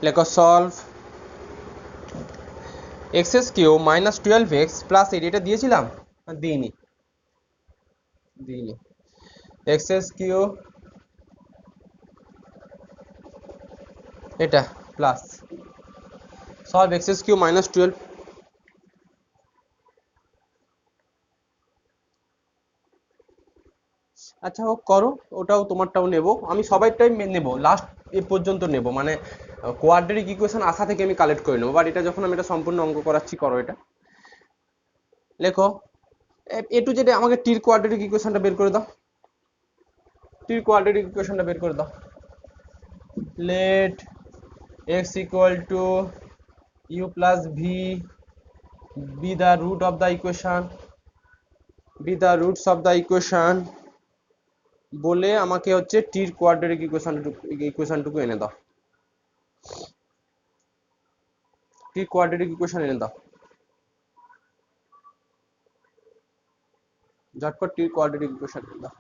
লেখো solve x cube minus 12x plus 8 এটা দিয়েছিলাম দিইনি এক্স কিউ এটা plus solve x cube minus 12 আচ্ছা হোক করো, ওটাও তোমারটাও নেব, আমি সবাইটাই নেব, লাস্ট এ পর্যন্ত নেব, মানে কোয়াড্রেটিক ইকুয়েশন আসা থেকে আমি কালেক্ট করে নেবো, বাট এটা যখন আমি এটা সম্পূর্ণ অঙ্ক করাচ্ছি করো এটা। লেখো এ টু জেড আমাকে টির কোয়াড্রেটিক ইকুয়েশনটা বের করে দাও, টির কোয়াড্রেটিক ইকুয়েশনটা বের করে দাও। Let x equal to u plus v be the root of the equation, be the roots of the equation বলে আমাকে হচ্ছে টির কোয়াড্রেটিক ইকুয়েশনটুকু এনে দাও, টির কোয়াড্রেটিক ইকুয়েশন এনে দাও, ঝটপট টির কোয়াড্রেটিক ইকুয়েশন এনে দাও।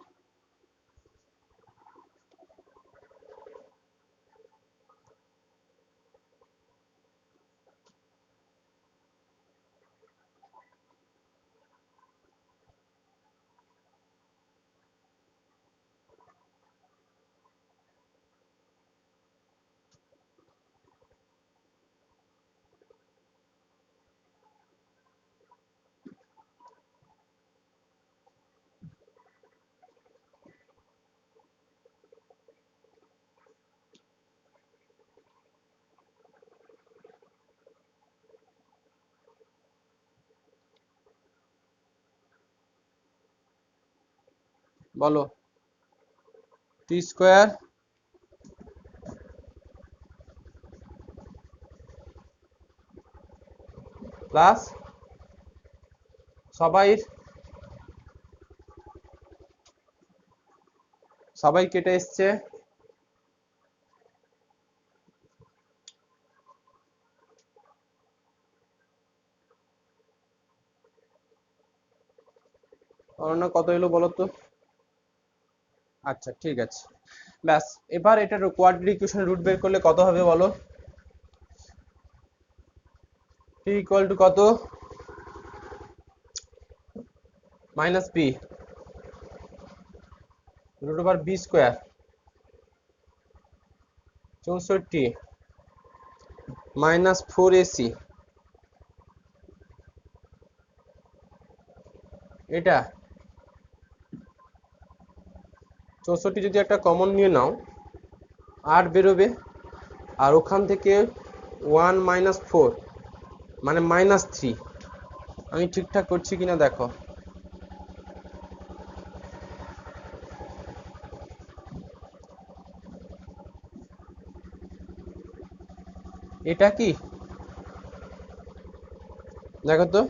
বলো টি স্কোয়ার প্লাস সবাই কেটে এসছে, অনন্যা কত এলো বলো তো? আচ্ছা ঠিক আছে, ব্যাস এবার এটার কোয়াড্রেটিক ইকুয়েশনের রুট বের করলে কত হবে বলো? টি ইকুয়াল টু কত? Minus b root over b square 64 minus 4ac এটা 64 যদি একটা কমন নিয়ে নাও 8 বেরোবে, আর ওখান থেকে 1 মাইনাস 4 মানে মাইনাস 3, আমি ঠিকঠাক করছি কিনা দেখো। এটা কি দেখো তো,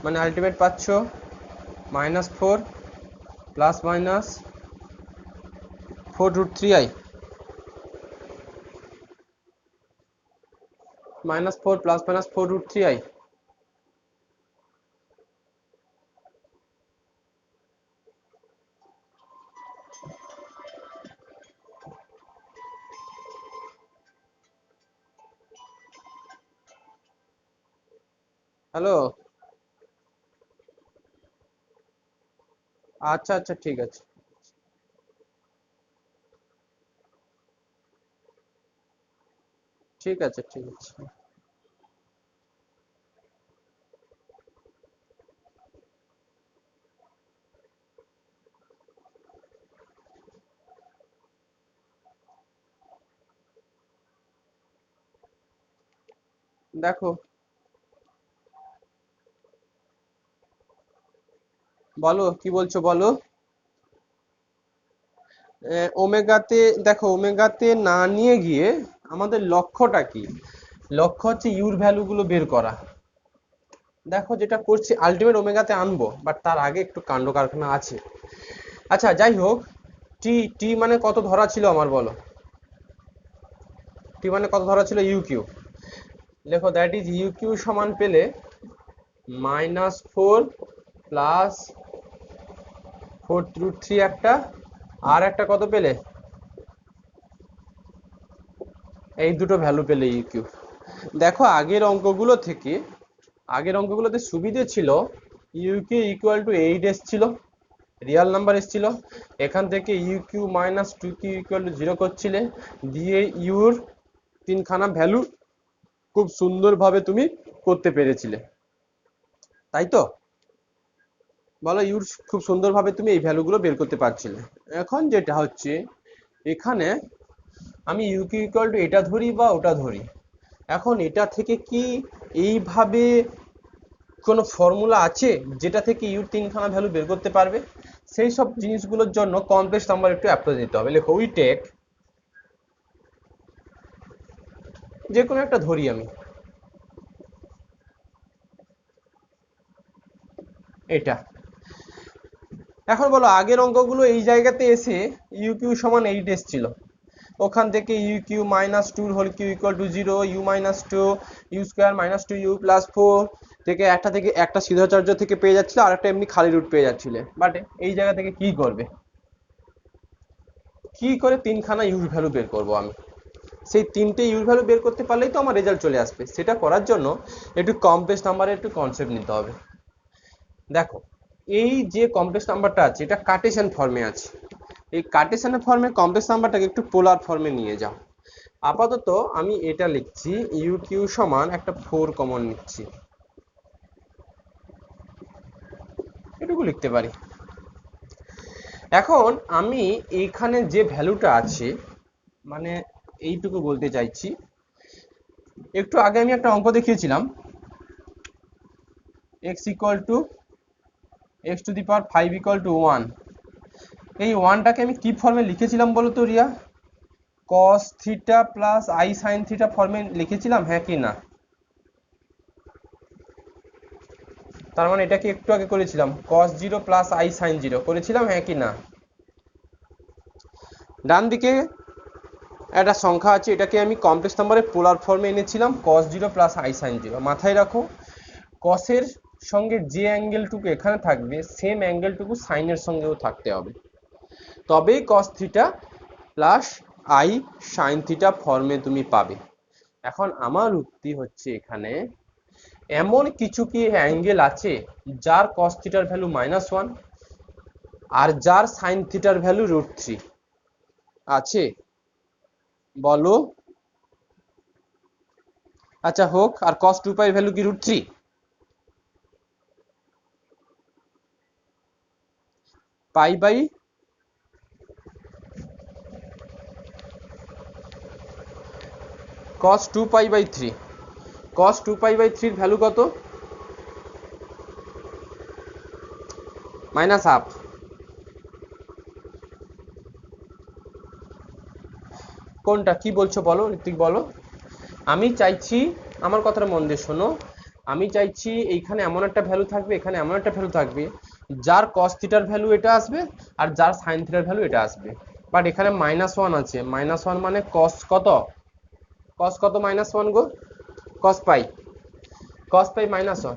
মানে আলটিমেট পাচ্ছ -4 plus minus 4√3i -4 plus minus 4√3i। Hello, আচ্ছা আচ্ছা ঠিক আছে, ঠিক আছে ঠিক আছে। দেখো বলো কি বলছো বলো। ওমেগাতে দেখো, ওমেগাতে না নিয়ে গিয়ে আমাদের লক্ষ্যটা কি? লক্ষ্য হচ্ছে ইউর ভ্যালুগুলো বের করা। দেখো যেটা করছি আলটিমেট ওমেগাতে আনবো, বাট তার আগে একটু কাণ্ড কারখানা আছে। আচ্ছা যাই হোক, টি টি মানে কত ধরা ছিল আমার বলো? টি মানে কত ধরা ছিল? U cube. লেখো দ্যাট ইজ ইউ কিউ সমান পেলে -4 প্লাস 4√3 একটা, আর একটা কত পেলে? এই দুটো ভ্যালু পেলে ইউ কিউ। দেখো আগের অঙ্কগুলোতে সুবিধে ছিল, ইউ কিউ ইকুয়াল টু 8 এসছিল, রিয়াল নাম্বার এসছিল। এখান থেকে u cube minus 2 cube equal to 0 করছিলে, দিয়ে ইউর তিনখানা ভ্যালু খুব সুন্দরভাবে তুমি করতে পেরেছিলে, তাই তো? বলো, ইউর খুব সুন্দরভাবে তুমি এই ভ্যালুগুলো বের করতে পারছিলে। এখন যেটা হচ্ছে, এখানে আমি ইউ কিউ ইকুয়াল টু এটা ধরি বা ওটা ধরি, এখন এটা থেকে কি এইভাবে কোনো ফর্মুলা আছে যেটা থেকে ইউর তিনখানা ভ্যালু বের করতে পারবে? সেই সব জিনিসগুলোর জন্য কমপ্লেক্স নাম্বার একটু অ্যাপ্লাই দিতে হবে। লেখো উই টেক, যে কোনো একটা ধরি আমি, এটা। এখন বলো, আগের অঙ্কগুলো এই জায়গাতে এসে ইউ কিউ সমান 8 এসছিল, ওখান থেকে u cube minus 2 whole cube equal to 0, u minus 2 u square minus 2 u plus 4 থেকে একটা সিদ্ধাচার্য থেকে পেয়ে যাচ্ছিল, আর একটা এমনি খালি রুট পেয়ে যাচ্ছিলে। বাট এই জায়গা থেকে কি করবে, কি করে তিনখানা ইউর ভ্যালু বের করব আমি? সেই তিনটে ইউর ভ্যালু বের করতে পারলেই তো আমার রেজাল্ট চলে আসবে। সেটা করার জন্য একটু কমপ্লেক্স নাম্বারের একটু কনসেপ্ট নিতে হবে। দেখো, এই যে কমপ্লেক্স নাম্বারটা আছে এটা কার্টেসিয়ান ফর্মে আছে, এই কার্টেসিয়ান ফর্মে কমপ্লেক্স নাম্বারটাকে একটু পোলার ফর্মে নিয়ে যাও। আপাতত আমি এটা লিখছি, ইউ কিউ সমান একটা 4 কমন নিচ্ছি, এটুকু লিখতে পারি। এখন আমি এইখানে যে ভ্যালুটা আছে, মানে এইটুকু বলতে চাইছি, একটু আগে আমি একটা অঙ্ক দেখিয়েছিলাম, x equal two x to the power 5 equal to 1। এই ওয়ানটাকে আমি কি ফর্মে লিখেছিলাম বলো তো Riya? cos theta plus i sin theta ফর্মে লিখেছিলাম, হ্যাঁ কি না? তার মানে এটাকে একটু আগে করেছিলাম, cos 0 প্লাস i sin 0 করেছিলাম, হ্যাঁ কি না? ডান দিকে একটা সংখ্যা আছে, এটাকে আমি কমপ্লেক্স নাম্বারের পোলার ফর্মে এনেছিলাম, cos 0 প্লাস i sin 0। মাথায় রাখো, কসের সঙ্গে যে অ্যাঙ্গেলটুকু এখানে থাকবে সেম অ্যাঙ্গেলটুকু সাইনের সঙ্গেও থাকতে হবে, তবেই cos theta plus i sin theta ফর্মে তুমি পাবে। এখন আমার উক্তি হচ্ছে, এখানে এমন কিছু কি অ্যাঙ্গেল আছে যার cos থিটার ভ্যালু -1 আর যার sin থিটার ভ্যালু √3 আছে? বলো। আচ্ছা হোক, আর cos 2π এর ভ্যালু কি √3? পাই বাই cos 2π/3, cos 2π/3 এর ভ্যালু কত? -1/2। কোনটা, কি বলছো বলো ঋত্বিক, বলো। আমি চাইছি, আমার কথাটা মন দিয়ে শোনো, আমি চাইছি এইখানে এমন একটা ভ্যালু থাকবে, এখানে এমন একটা ভ্যালু থাকবে যার cos থিটার ভ্যালু এটা আসবে আর যার sin থিটার ভ্যালু এটা আসবে। বাট এখানে -1 আছে, -1 মানে cos কত? cos কত -1 গো? cos pi, cos pi -1,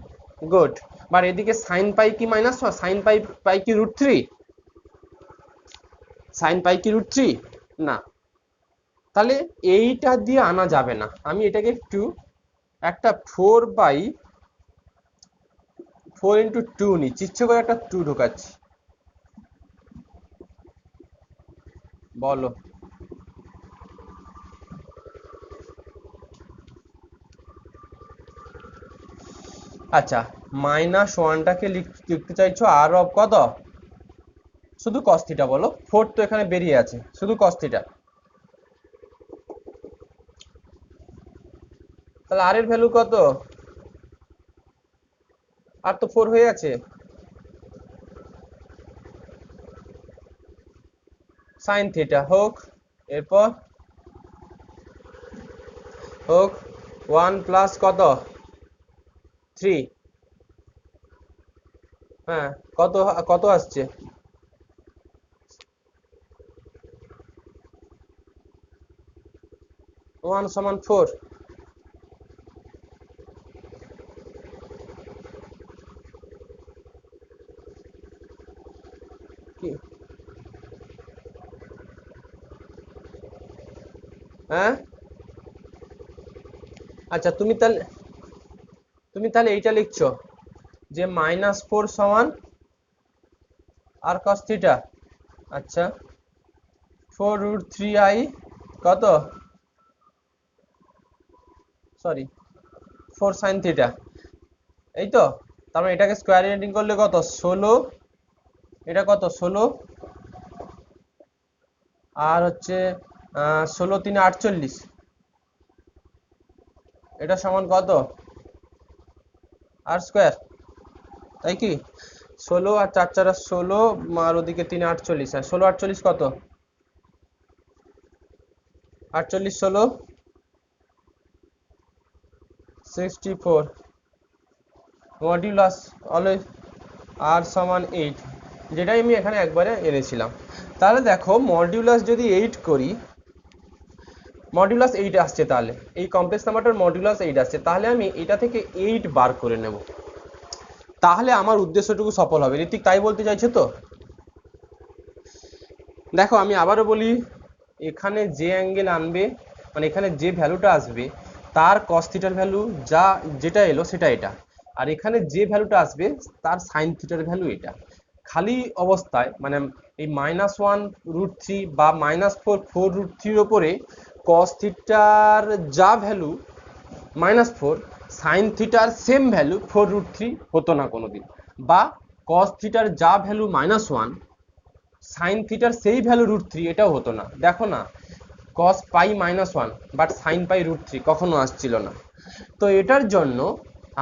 good. But এদিকে sin পাই কি -1? sin পাই পাই কি √3? sin পাই কি √3? না। তাহলে এইটা দিয়ে আনা যাবে না, আমি এটাকে একটু একটা 4/4 × 2 নিচ্ছি, ইচ্ছে করে একটা 2 ঢোকাচ্ছি। বলো। আচ্ছা, -1টাকে লিখতে চাইছো আর অফ কত? শুধু cos থিটা বলো, 4 তো এখানে বেরিয়ে আছে, শুধু cos থিটা। তাহলে আর এর ভ্যালু কত? আর তো 4 হয়ে আছে, sin থিটা হোক, এরপর হোক 1 প্লাস কত? 3। হ্যাঁ, কত কত আসছে? 1 সমান 4। কি হ্যাঁ, আচ্ছা তুমি তাহলে এইটা লিখছো যে -4 সমান আর cos থিটা। আচ্ছা, 4√3i কত, সরি 4 sin থিটা, এই তো। তার মানে এটাকে স্কোয়ার রিলেটিং করলে কত, 16, এটা কত 16, আর হচ্ছে 16×3 = 48, এটা সমান কত আর স্কোয়ার, তাই কি? 16 আর 4 × 4 = 16, আর ওদিকে 3 × 48, আর 16 × 48 কত, 48 16 64, মডিউলাস অলওয়েজ আর সমান 8, যেটাই আমি এখানে একবারে এনেছিলাম। তাহলে দেখো মডিউলাস যদি 8 করি, মডিউলাস 8 আসছে, তাহলে এই কমপ্লেক্স নাম্বারটার মডিউলাস 8 আসছে, তাহলে আমি এটা থেকে 8 বার করে নেব, তাহলে আমার উদ্দেশ্যটুকু সফল হবে। ঋতিক তাই বলতে চাইছো তো? দেখো আমি আবারও বলি, এখানে যে অ্যাঙ্গেল আনবে, মানে এখানে যে ভ্যালুটা আসবে তার cos থিটার ভ্যালু যেটা এলো সেটা এটা, আর এখানে যে ভ্যালুটা আসবে তার সাইন থিটার ভ্যালু এটা। খালি অবস্থায় মানে এই -1√3 বা -4 4√3 ওপরে cos থিটার যা ভ্যালু -4, সাইন থিটার সেম ভ্যালু 4√3 হতো না কোনোদিন, বা cos থিটার যা ভ্যালু -1, সাইন থিটার সেই ভ্যালু √3 এটাও হতো না। দেখো না, cos pi -1 but sine pi √3 কখনো আসছিল না। তো এটার জন্য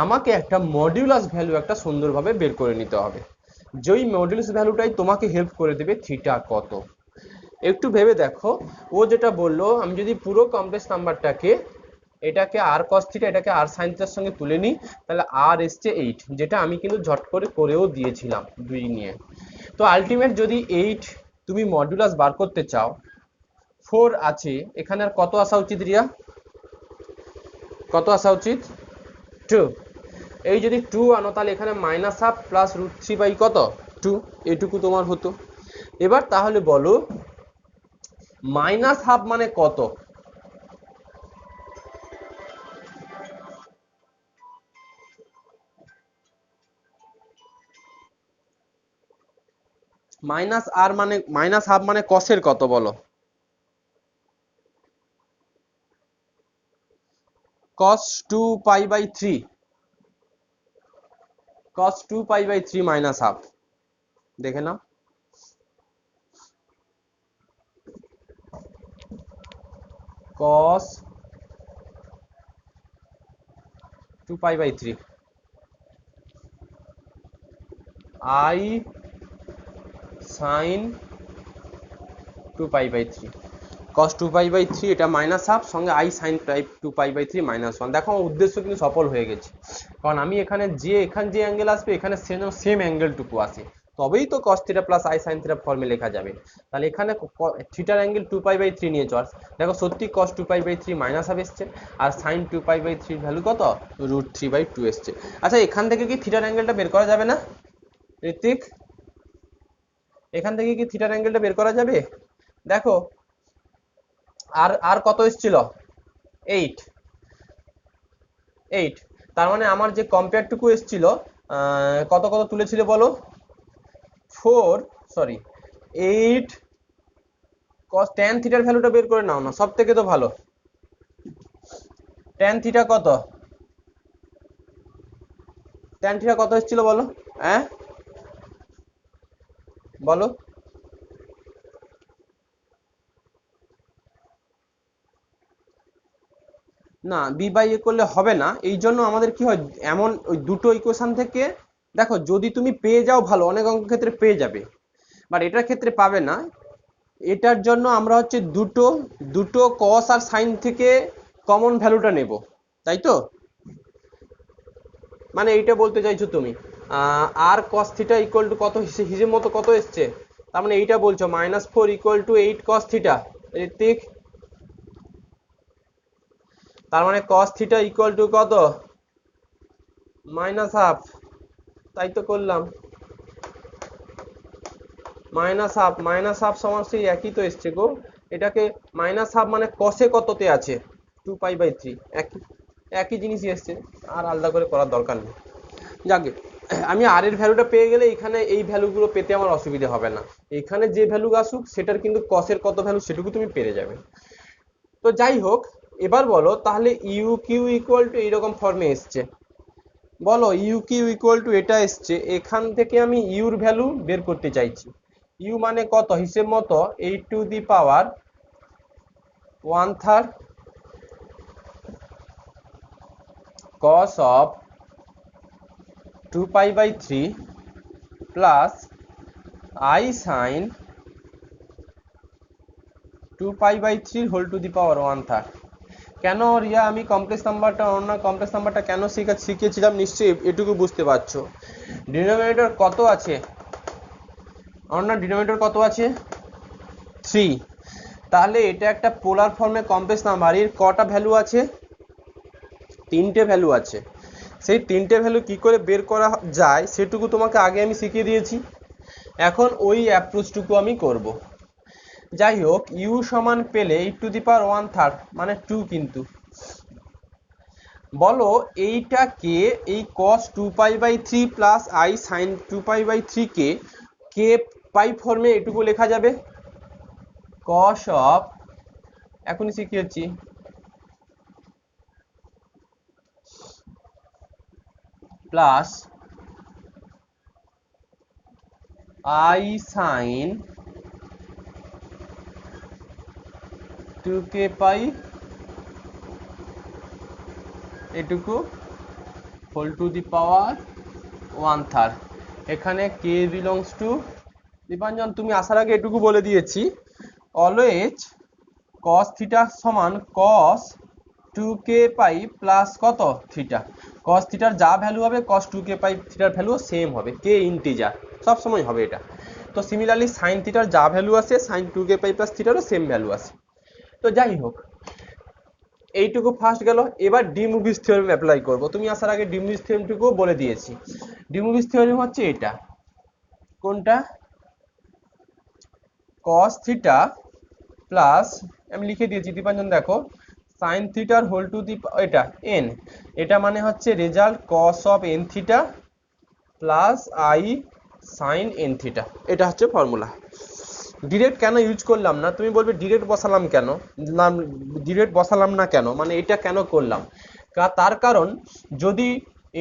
আমাকে একটা মডিউলাস ভ্যালু একটা সুন্দরভাবে বের করে নিতে হবে, যেই মডিউলাস ভ্যালুটাই তোমাকে হেল্প করে দেবে থিটা কত। একটু ভেবে দেখো, ও যেটা বললো, আমি যদি পুরো কমপ্লেক্স নাম্বারটাকে, এটাকে আর cos থিটা এটাকে আর সাইন থিটার সঙ্গে তুলে নিই, তাহলে আর এসছে 8, যেটা আমি কিন্তু ঝট করে করেও দিয়েছিলাম 2 নিয়ে। তো আলটিমেট যদি 8 তুমি মডুলাস বার করতে চাও, 4 আছে এখানে, আর কত আসা উচিত রিয়া, কত আসা উচিত, 2। এই যদি 2 আনো তাহলে এখানে -1/2 প্লাস √3 বাই কত 2, এটুকু তোমার হতো। এবার তাহলে বলো -1/2 মানে কত, -r মানে -1/2 মানে কসের কত বলো, cos 2π/3, cos 2π/3 -1/2, দেখে নাও, cos 2π/3 i sin 2π/3, cos 2π/3 এটা -1/2 সঙ্গে i sin 2π/3 -1। দেখো আমার উদ্দেশ্য কিন্তু সফল হয়ে গেছে, কারণ আমি এখানে যে অ্যাঙ্গেল আসবে এখানে সেম অ্যাঙ্গেলটুকু আসে, তবেই তো cos theta plus i sin theta ফর্মে লেখা যাবে। তাহলে এখানে থিটার অ্যাঙ্গেল 2π/3 নিয়ে চল, দেখো সত্যি cos 2π/3 -1/2 এসছে, আর sin 2π/3 ভ্যালু কত, √3/2 এসছে। আচ্ছা এখান থেকে কি থিটার অ্যাঙ্গেলটা বের করা যাবে না ঋত্বিক, এখান থেকে কি থিটার অ্যাঙ্গেলটা বের করা যাবে? দেখো আর আর কত এসেছিল, 8, 8, তার মানে আমার যে কম্পেয়ারটুকু এসেছিল, কত কত তুলেছিল বলো, 4, সরি 8 cos tan থিটার ভ্যালুটা বের করে নাও না, সব থেকে তো ভালো। tan থিটা কত, tan থিটা কত এসেছিল বলো, হ্যাঁ বলো, না b/a করলে হবে না, এই জন্য আমাদের কি হয়, এমন ওই দুটো ইকুয়েশন থেকে, দেখো যদি তুমি পেয়ে যাও ভালো, অনেক অঙ্ক ক্ষেত্রে পেয়ে যাবে, বাট এটার ক্ষেত্রে পাবে না। এটার জন্য আমরা হচ্ছে দুটো দুটো cos আর sin থেকে কমন ভ্যালুটা নেব, তাই তো? মানে এইটা বলতে চাইছো তুমি, আর cos থিটা ইকুয়াল টু কত, হিসেব মতো কত এসছে, তার মানে এইটা বলছো -4 = 8 cos থিটা, ঋত্বিক, তার মানে cos থিটা ইকুয়াল টু কত, -1/2, তাই তো করলাম। মাইনাস হাফ সমান সেই একই তো এসছে গো। এটাকে মাইনাস হাফ মানে কসে কততে আছে, 2 পাই বাই 3, একই একই জিনিসই এসছে, আর আলাদা করে করার দরকার নেই। যাকে আমি আর এর ভ্যালুটা পেয়ে গেলে এখানে এই ভ্যালুগুলো পেতে আমার অসুবিধা হবে না। এখানে যে ভ্যালু আসুক সেটার কিন্তু কসের কত ভ্যালু সেটুকু তুমি পেরে যাবে। তো যাই হোক, এবার বলো তাহলে ইউ কিউ ইকুয়াল টু এইরকম ফর্মে এসছে। বলো ইউ কিউ ইকুয়াল টু এটা এসছে, এখান থেকে আমি ইউর ভ্যালু বের করতে চাইছি। ইউ মানে কত, হিসেব মতো 8⁻1/3 cos of 2 pi by 3 plus I sin 2 pi by 3 whole to the power 1/3। কেন রিয়া আমি কমপ্লেক্স নাম্বারটা অন্য কমপ্লেক্স নাম্বারটা কেন শিখেছিলাম নিশ্চয়ই এটুকু বুঝতে পারছো। ডিনোমিনেটর কত আছে অন্য, ডিনোমিনেটর কত আছে 3, তাহলে এটা একটা পোলার ফর্মে কমপ্লেক্স নাম্বার, এর কটা ভ্যালু আছে, 3টে ভ্যালু আছে। সেই 3টে ভ্যালু কি করে বের করা যায় সেটুকু তোমাকে আগে আমি শিখিয়ে দিয়েছি, এখন ওই অ্যাপ্রোচটুকু আমি করব। যাই হোক, ইউ সমান পেলে 8⁻1/3 মানে 2, কিন্তু বলো এইটাকে এই cos 2 pi by 3 plus I sin 2 pi by 3 কে কে পাই ফর্মে এটুকু লেখা যাবে, cos অফ, এখনই শিখিয়েছি, প্লাস I sin 2k পাই এটুকু হোল টু দি পাওয়ার 1/3। এখানে k বিলংস টু, দীপাঞ্জন তুমি আসার আগে এটুকু বলে দিয়েছি, অলওয়েজ cos থিটা সমান cos 2k পাই প্লাস কত থিটা, cos থিটার যা ভ্যালু হবে cos 2k পাই থিটার ভ্যালু সেম হবে, k ইন্টিজার সব সময় হবে এটা। তো সিমিলারলি sin থিটার যা ভ্যালু আছে sin 2k পাই প্লাস থিটারও সেম ভ্যালু আছে। তো যাই হোক, এইটুকু ফার্স্ট গেল। এবার ডি মুভিস থিওরেম অ্যাপ্লাই করব, তুমি আসার আগে ডি মুভিস থিওরেমটুকু বলে দিয়েছি। ডি মুভিস থিওরেম হচ্ছে এটা, কোনটা, cos থিটা প্লাস, আমি লিখে দিয়েছি দীপাঞ্জন দেখো, sin থিটার হোল টু দি, এটা n, এটা মানে হচ্ছে result cos of n theta plus I sin n theta, এটা হচ্ছে ফর্মুলা। ডিরেক্ট কেন ইউজ করলাম না, তুমি বলবে ডিরেক্ট বসালাম কেন, না ডিরেক্ট বসালাম না কেন, মানে এটা কেন করলাম, তার কারণ যদি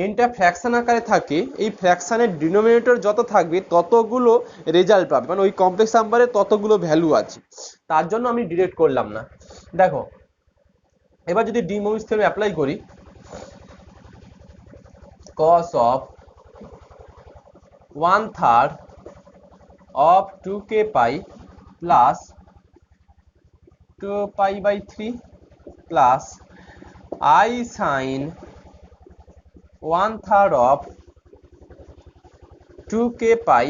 এনটা ফ্র্যাকশন আকারে থাকে, এই ফ্র্যাকশনের ডিনোমিনেটর যত থাকবে ততগুলো রেজাল্ট পাবে, মানে ওই কমপ্লেক্স নাম্বারে ততগুলো ভ্যালু আছে, তার জন্য আমি ডিরেক্ট করলাম না। দেখো এবার যদি ডি মুভিস থিওরেম অ্যাপ্লাই করি, cos of 1/3 of 2k pi plus 2 pi by 3 plus I sin 1/3 of 2k pi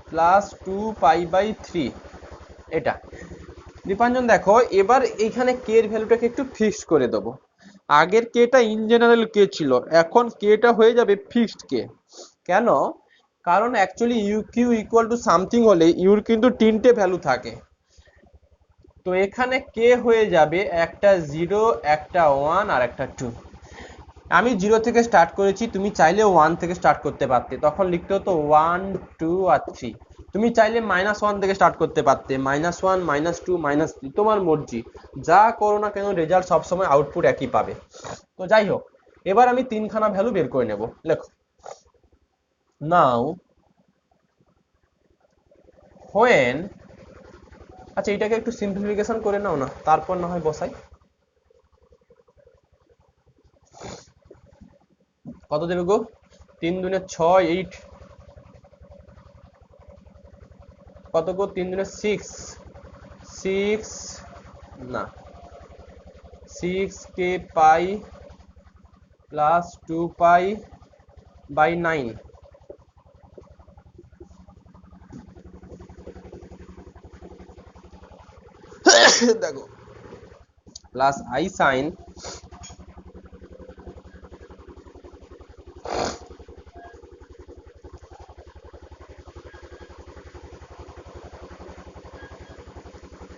plus 2 pi by 3, এটা। দীপাঞ্জন দেখো এবার এইখানে কে এর ভ্যালুটাকে একটু ফিক্সড করে দেবো, আগের কেটা ইন জেনারেল কে ছিল, এখন কেটা হয়ে যাবে ফিক্সড কে। কেন, কারণ actually u cube equal to something হলে ইউর কিন্তু 3টে ভ্যালু থাকে, তো এখানে কে হয়ে যাবে একটা 0, একটা 1 আর একটা 2। আমি 0 থেকে স্টার্ট করেছি, তুমি চাইলে 1 থেকে স্টার্ট করতে পারতে, তখন লিখতে হতো 1 2 আর 3। তুমি চাইলে -1 থেকে স্টার্ট করতে পারতে, -1 -2 -3, তোমার মর্জি, যা করো না কেন রেজাল্ট সবসময় আউটপুট একই পাবে। তো যাই হোক, এবার আমি 3খানা ভ্যালু বের করে নেব, লেখো নাও হোয়েন, আচ্ছা এটাকে একটু সিম্পলিফিকেশন করে নাও না, তারপর না হয় বসাই। কত দেবে গো, 3 দুনে 6, 8, কত গো 3 দুনে 6, 6 না 6k পাই প্লাস 2 পাই/9, দেখো প্লাস I sin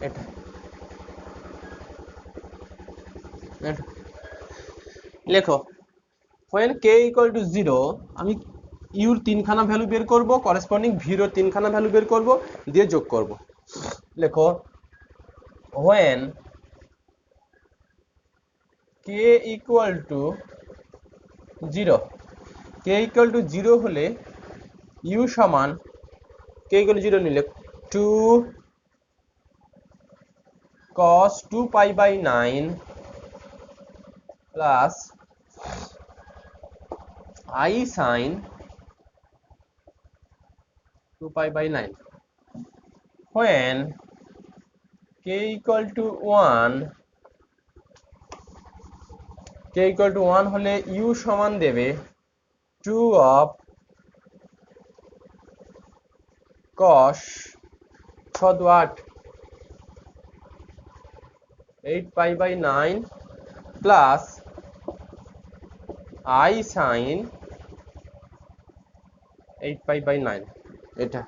এটা এটা লেখো when k equal to 0 আমি ইউর তিনখানা ভ্যালু বের করব, করেসপন্ডিং ভির তিনখানা ভ্যালু বের করব, দিয়ে যোগ করব। লেখো when k equal to 0, k equal to 0 হলে u সমান k equal to 0 নিলে 2 cos 2 pi by 9 plus I sin 2 pi by 9 when k equal to 1, k equal to 1 হলে u সমান দেবে 2 of cos 6 8 8 pi by 9 plus I sin 8 pi by 9 এটা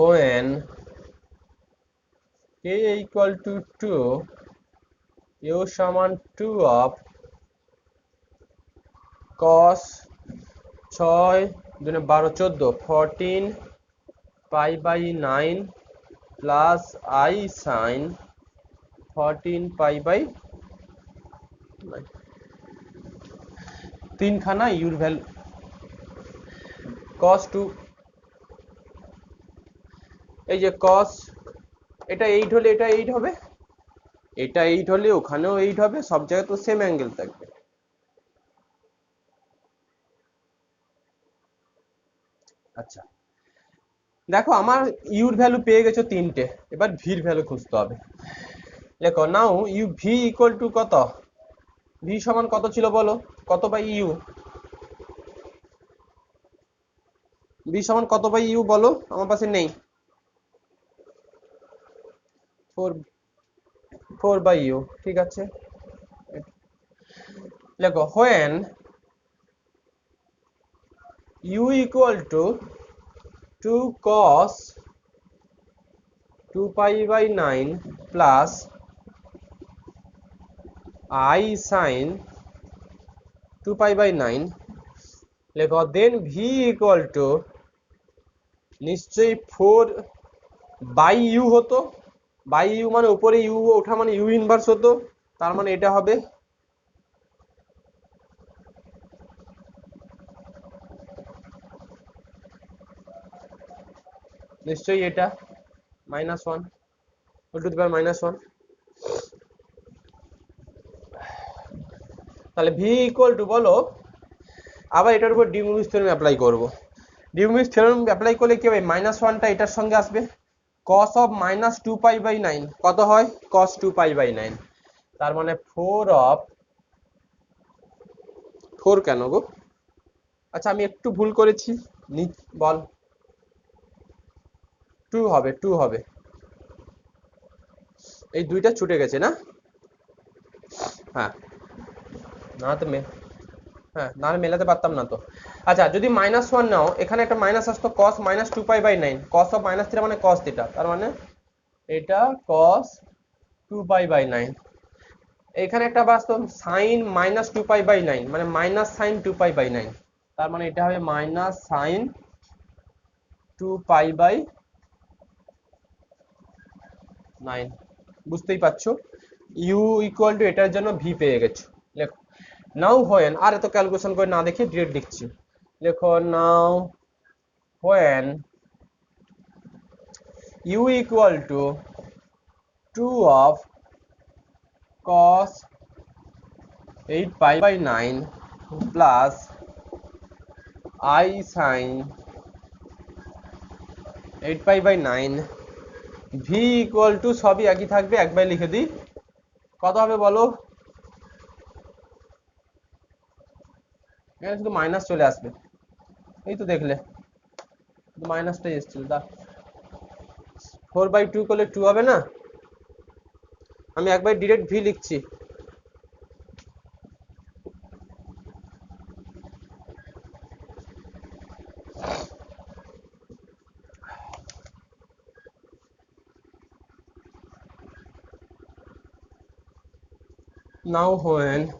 when k equal to 2 u সমান 2 of cos 6 দুনে 12 14 14 pi by 9 plus I sin 14 pi by 9 তিনখানা your value cos 2 এই যে cos এটা 8 হলে এটা 8 হবে, এটা 8 হলে ওখানেও 8 হবে, সব জায়গায় তো সেম অ্যাঙ্গেল থাকবে। আচ্ছা দেখো আমার ইউর ভ্যালু পেয়ে গেছো তিনটে, এবার ভির ভ্যালু খুঁজতে হবে। দেখো now U V equal to কত, ভি সমান কত ছিল বলো, কত বাই ইউ, ভি সমান কত বাই ইউ বলো, আমার পাশে নেই। 4 বাই ইউ, ঠিক আছে। দেখো when u equal to 2 cos 2 pi by 9 plus I sin 2 pi by 9 লেখো দেন v equal to নিশ্চয়ই 4 বাই ইউ হতো, বাই ইউ মানে উপরে ইউ ওঠা মানে ইউ ইনভার্স হতো, তার মানে এটা হবে নিশ্চয়ই এটা -1 হোল টু দি পাওয়ার -1। তাহলে v ইকুয়াল টু বলো, আবার এটার উপর ডিমুভিস থিওরেম অ্যাপ্লাই করব। ডিমুভিস থিওরেম অ্যাপ্লাই করলে কি হবে, -1টা এটার সঙ্গে আসবে, cos অফ -2 পাই বাই 9 কত হয়, cos 2 পাই বাই 9, তার মানে 4 অফ 4 কেন গো, আচ্ছা আমি একটু ভুল করেছি, বল 2 হবে, 2 হবে, এই দুইটা ছুটে গেছে না, হ্যাঁ না তো হ্যাঁ না মেলাতে পারতাম না তো। আচ্ছা যদি -1 নাও, এখানে একটা মাইনাস আসতো, cos -2 pi by 9, cos of -3 মানে cos থিটা, তার মানে এটা cos 2 পাই বাই 9, এখানে একটা বাস্তব sin -2 পাই বাই 9 মানে মাইনাস sin 2 পাই বাই 9, তার মানে এটা হবে মাইনাস sin 2 পাই বাই 9। বুঝতেই পারছো u ইকুয়াল টু এটার জন্য v পেয়ে গেছো। লেখো নাও হোয়েন, আর এত ক্যালকুলেশন করে না দেখে ডিরেক্ট লিখছি, লেখো now when u equal to 2 of cos 8 pi by 9 plus I sin 8 pi by 9, v equal to সবই একই থাকবে, একবার লিখে দিই, কত হবে বলো, এখানে শুধু মাইনাস চলে আসবে, এই তো দেখলে মাইনাসটাই এসেছিল, দা 4/2 করলে 2 হবে না, আমি একবার ডিরেক্ট ভি লিখছি, Now when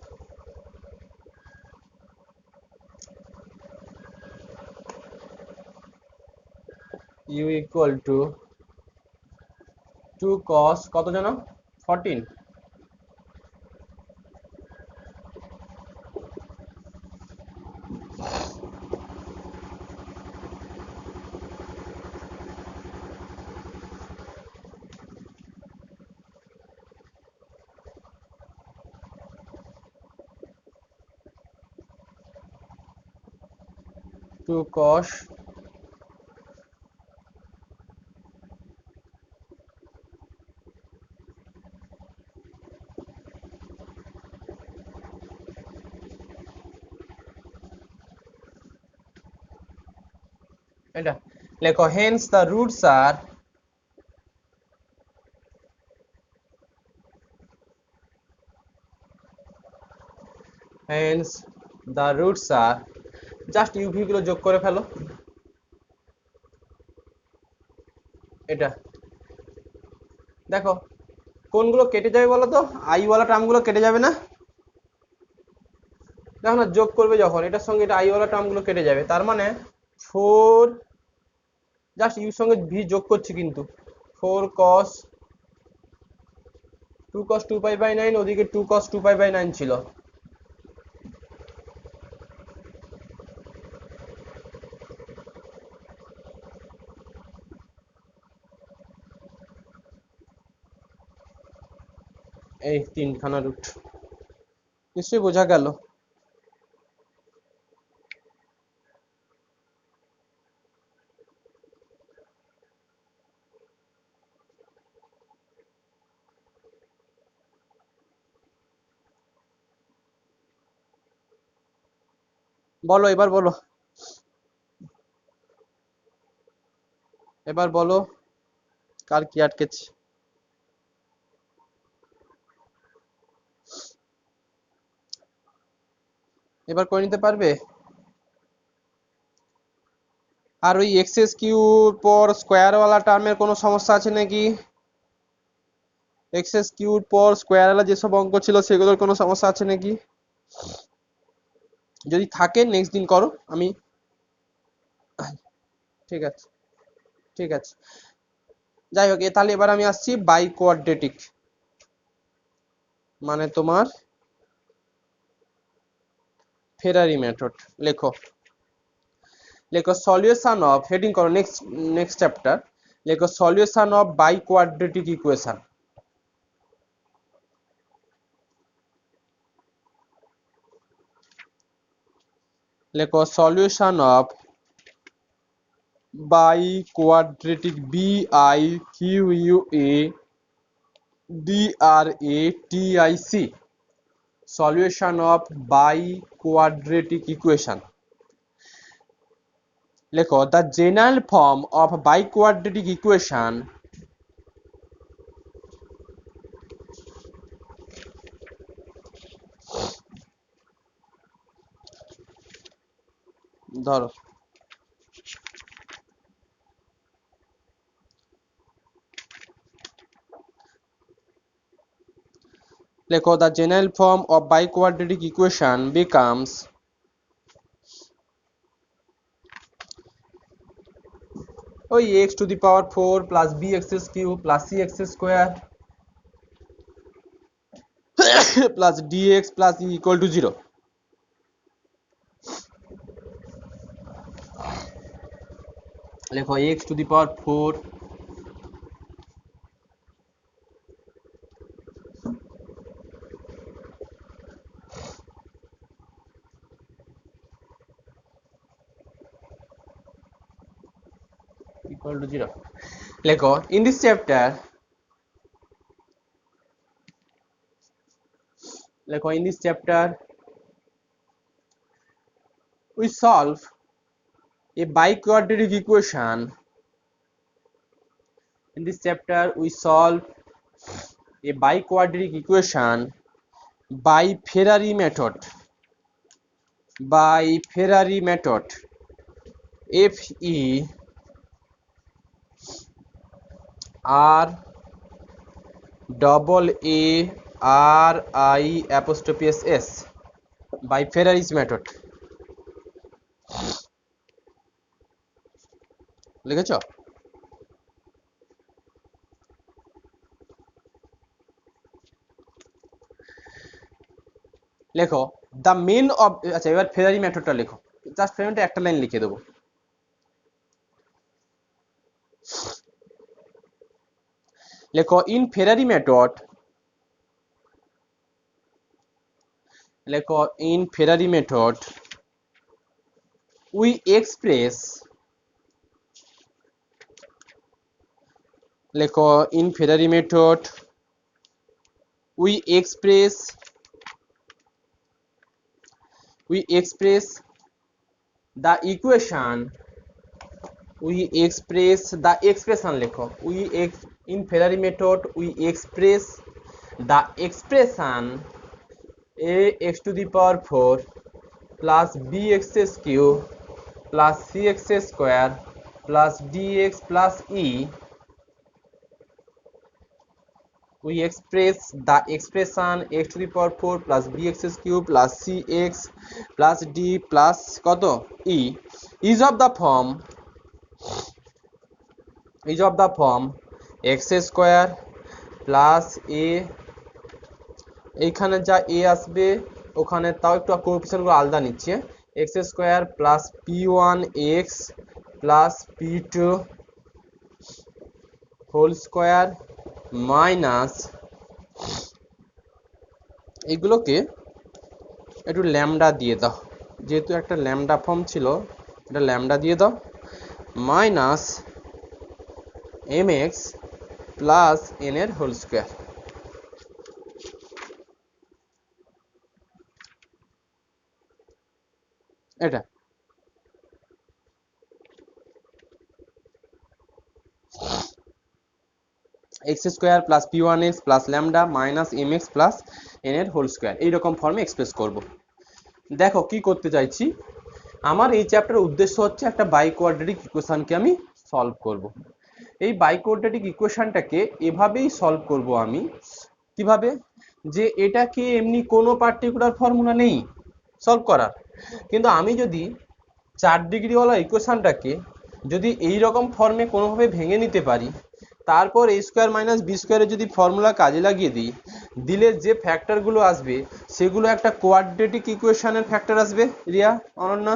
u equal to 2 cos কত জানো 14 2 cos এটা লেখো hence the roots are hence the roots are just UV গুলো যোগ করে ফেলো এটা দেখো কোনগুলো কেটে যাবে বলো তো আই ওয়ালা টার্মগুলো কেটে যাবে না দেখো না যোগ করবে যখন এটার সঙ্গে এটা আই ওয়ালা টার্মগুলো কেটে যাবে তার মানে 4 জাস্ট ইউর সঙ্গে ভি যোগ করছি কিন্তু 4 cos 2 cos 2 পাই বাই 9 ওদিকে 2 cos 2 পাই বাই 9 ছিল এই তিনখানা রুট নিশ্চয়ই বোঝা গেল বলো এবার বলো এবার বলো কার কি আটকেছে এবার করে নিতে পারবে আর ওই এক্সএস কিউ পর স্কোয়ার ওয়ালা টার্মের কোনো সমস্যা আছে নাকি এক্সএস কিউর পর স্কোয়ার ওয়ালা যেসব অঙ্ক ছিল সেগুলোর কোনো সমস্যা আছে নাকি যদি থাকে নেক্সট দিন করো আমি ঠিক আছে ঠিক আছে যাই হোক তাহলে এবার আমি আসছি বাই কোয়াড্রেটিক মানে তোমার ফেরারি মেথড লেখো লেখো সলিউশন অফ হেডিং করো নেক্সট চ্যাপ্টার লেখো solution of biquadratic equation লেখো solution of biquadratic B I Q U A D R A T I C solution of biquadratic equation লেখো the general form of biquadratic equation ধরো লেখো the general form of biquadratic equation becomes ওই x to the power 4 plus bx cube plus cx square plus dx plus e equal to 0 লেখো x to the power 4 equal to 0 লেখো in this chapter we solve a biquadratic equation in this chapter we solve a biquadratic equation by Ferrari method F E R double A RI'S by Ferrari's method লিখেছ? লেখো the man of, আচ্ছা এবার ফেরারি মেথডটা লেখো, just ফেরারিটা একটা line লিখে দেবো। লেখো in Ferrari method, লেখো in Ferrari method we express, লেখো in Ferrari method we express the equation, we express the expression, লেখো in Ferrari method we express the expression ax to the power 4 plus bx cube plus cx square plus dx plus e, we express the expression x to the power 4 plus bx cube plus cx plus d plus কত e is of the form x square plus a, এইখানে যা a আসবে ওখানে তাও একটু coefficient গুলো আলাদা নিচ্ছে, x square plus p1x plus p2 whole square minus, এগুলোকে একটু ল্যামডা দিয়ে দাও, যেহেতু একটা ল্যামডা ফর্ম ছিল এটা ল্যামডা দিয়ে দাও, মাইনাস mx প্লাস n এর হোল স্কয়ার। এটা x square plus p1x plus lambda minus mx plus n এর হোল স্কয়ার, এইরকম ফর্মে এক্সপ্রেস করব। দেখো কি করতে চাইছি, আমার এই চ্যাপ্টারের উদ্দেশ্য হচ্ছে একটা বাইকোয়াড্রেটিক ইকুয়েশনকে আমি সলভ করব। এই বাইকোয়াড্রেটিক ইকুয়েশনটাকে এভাবেই সলভ করব আমি, কিভাবে, যে এটাকে এমনি কোনো পার্টিকুলার ফর্মুলা নেই সলভ করার, কিন্তু আমি যদি 4 ডিগ্রিওয়ালা ইকুয়েশনটাকে যদি এই রকম ফর্মে কোনোভাবে ভেঙে নিতে পারি, তারপর a স্কয়ার মাইনাস বি স্কয়ারের যদি ফর্মুলা কাজে লাগিয়ে দিই, দিলে যে ফ্যাক্টরগুলো আসবে সেগুলো একটা কোয়াড্রেটিক ইকুয়েশনের ফ্যাক্টর আসবে রিয়া, অনন্যা,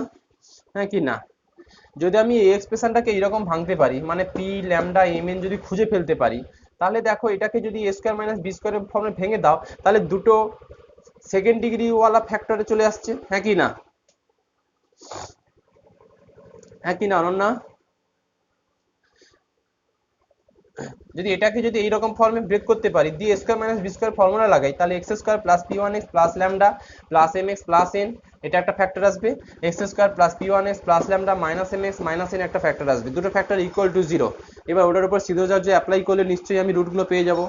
হ্যাঁ কি না? যদি আমি এই এক্সপ্রেশনটাকে এইরকম ভাঙতে পারি, মানে পি ল্যামডা এম এন যদি খুঁজে ফেলতে পারি, তাহলে দেখো এটাকে যদি a স্কয়ার মাইনাস বি স্কয়ারের ফর্মে ভেঙে দাও, তাহলে দুটো সেকেন্ড ডিগ্রি ওয়ালা ফ্যাক্টরে চলে আসছে, হ্যাঁ কি না? হ্যাঁ কি না অনন্যা? যদি এটাকে যদি এইরকম ফর্মে ব্রেক করতে পারি, দিয়ে square minus b square formula লাগাই, তাহলে x square plus p one x plus lambda plus m x plus n, এটা একটা ফ্যাক্টর আসবে, x square plus p one x plus lambda minus m x minus n একটা factor আসবে, দুটো factor equal to 0। এবার ওটার উপর সিদ্ধচার্য apply করলে নিশ্চয়ই আমি রুটগুলো পেয়ে যাব।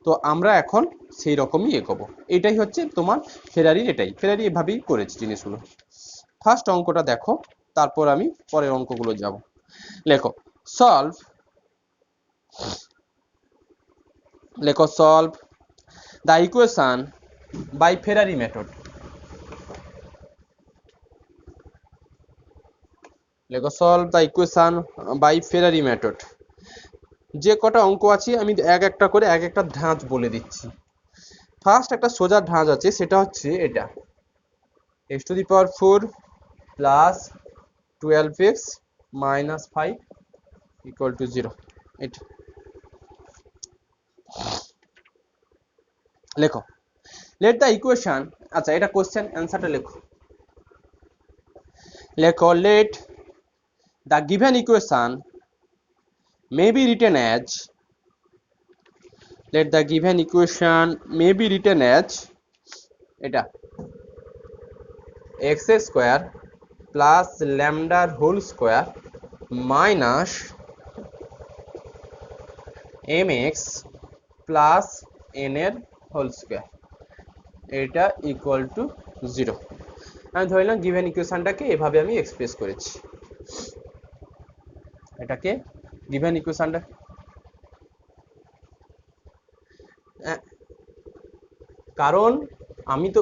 তো আমরা এখন সেই রকমই এগোবো, এটাই হচ্ছে তোমার ফেরারির, এটাই ফেরারি এভাবেই করেছে জিনিসগুলো। ফার্স্ট অঙ্কটা দেখো, তারপর আমি পরের অঙ্কগুলো যাব। লেখো সলভ, লেখো solve the equation by Ferrari method, লেখো solve the equation by Ferrari method। যে কটা অঙ্ক আছে আমি এক একটা করে এক একটা ধাঁচ বলে দিচ্ছি। ফার্স্ট একটা সোজা ধাঁচ আছে, সেটা হচ্ছে এটা x to the power 4 plus 12x minus 5 equal to 0, এটা লেখো let the equation, আচ্ছা এটা কোশ্চেন অ্যান্সারটা লেখো, লেখো let the given equation may be written as, let the given equation may be written as এটা x square plus lambda whole square minus mx plus n এর whole square, এটা equal to 0। আমি ধরলাম given ইকুয়েশনটাকে এভাবে আমি express করেছি, এটাকে given ইকুয়েশনটা কারণ আমি তো,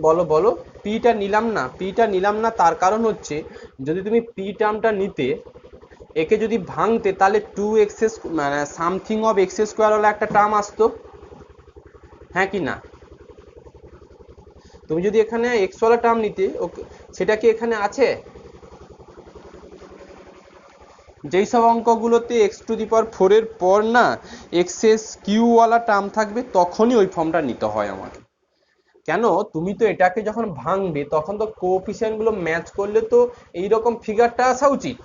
বলো বলো, পিটা নিলাম না, পিটা নিলাম না তার কারণ হচ্ছে, যদি তুমি পি টার্মটা নিতে, একে যদি ভাঙতে, তাহলে টু এক্স মানে সামথিং অফ এক্স স্কোয়ার হলে একটা টার্ম আসতো, হ্যাঁ কি না? তুমি যদি এখানে এক্স ওয়ালা টার্ম নিতে, ওকে, সেটা কি এখানে আছে? যেই সব অঙ্কগুলোতে x to the power four এর পর না এক্সএস কিউ ওয়ালা টার্ম থাকবে, তখনই ওই ফর্মটা নিতে হয় আমাকে। কেন, তুমি তো এটাকে যখন ভাঙবে তখন তো কোএফিসিয়েন্ট গুলো ম্যাচ করলে তো এইরকম ফিগারটা আসা উচিত,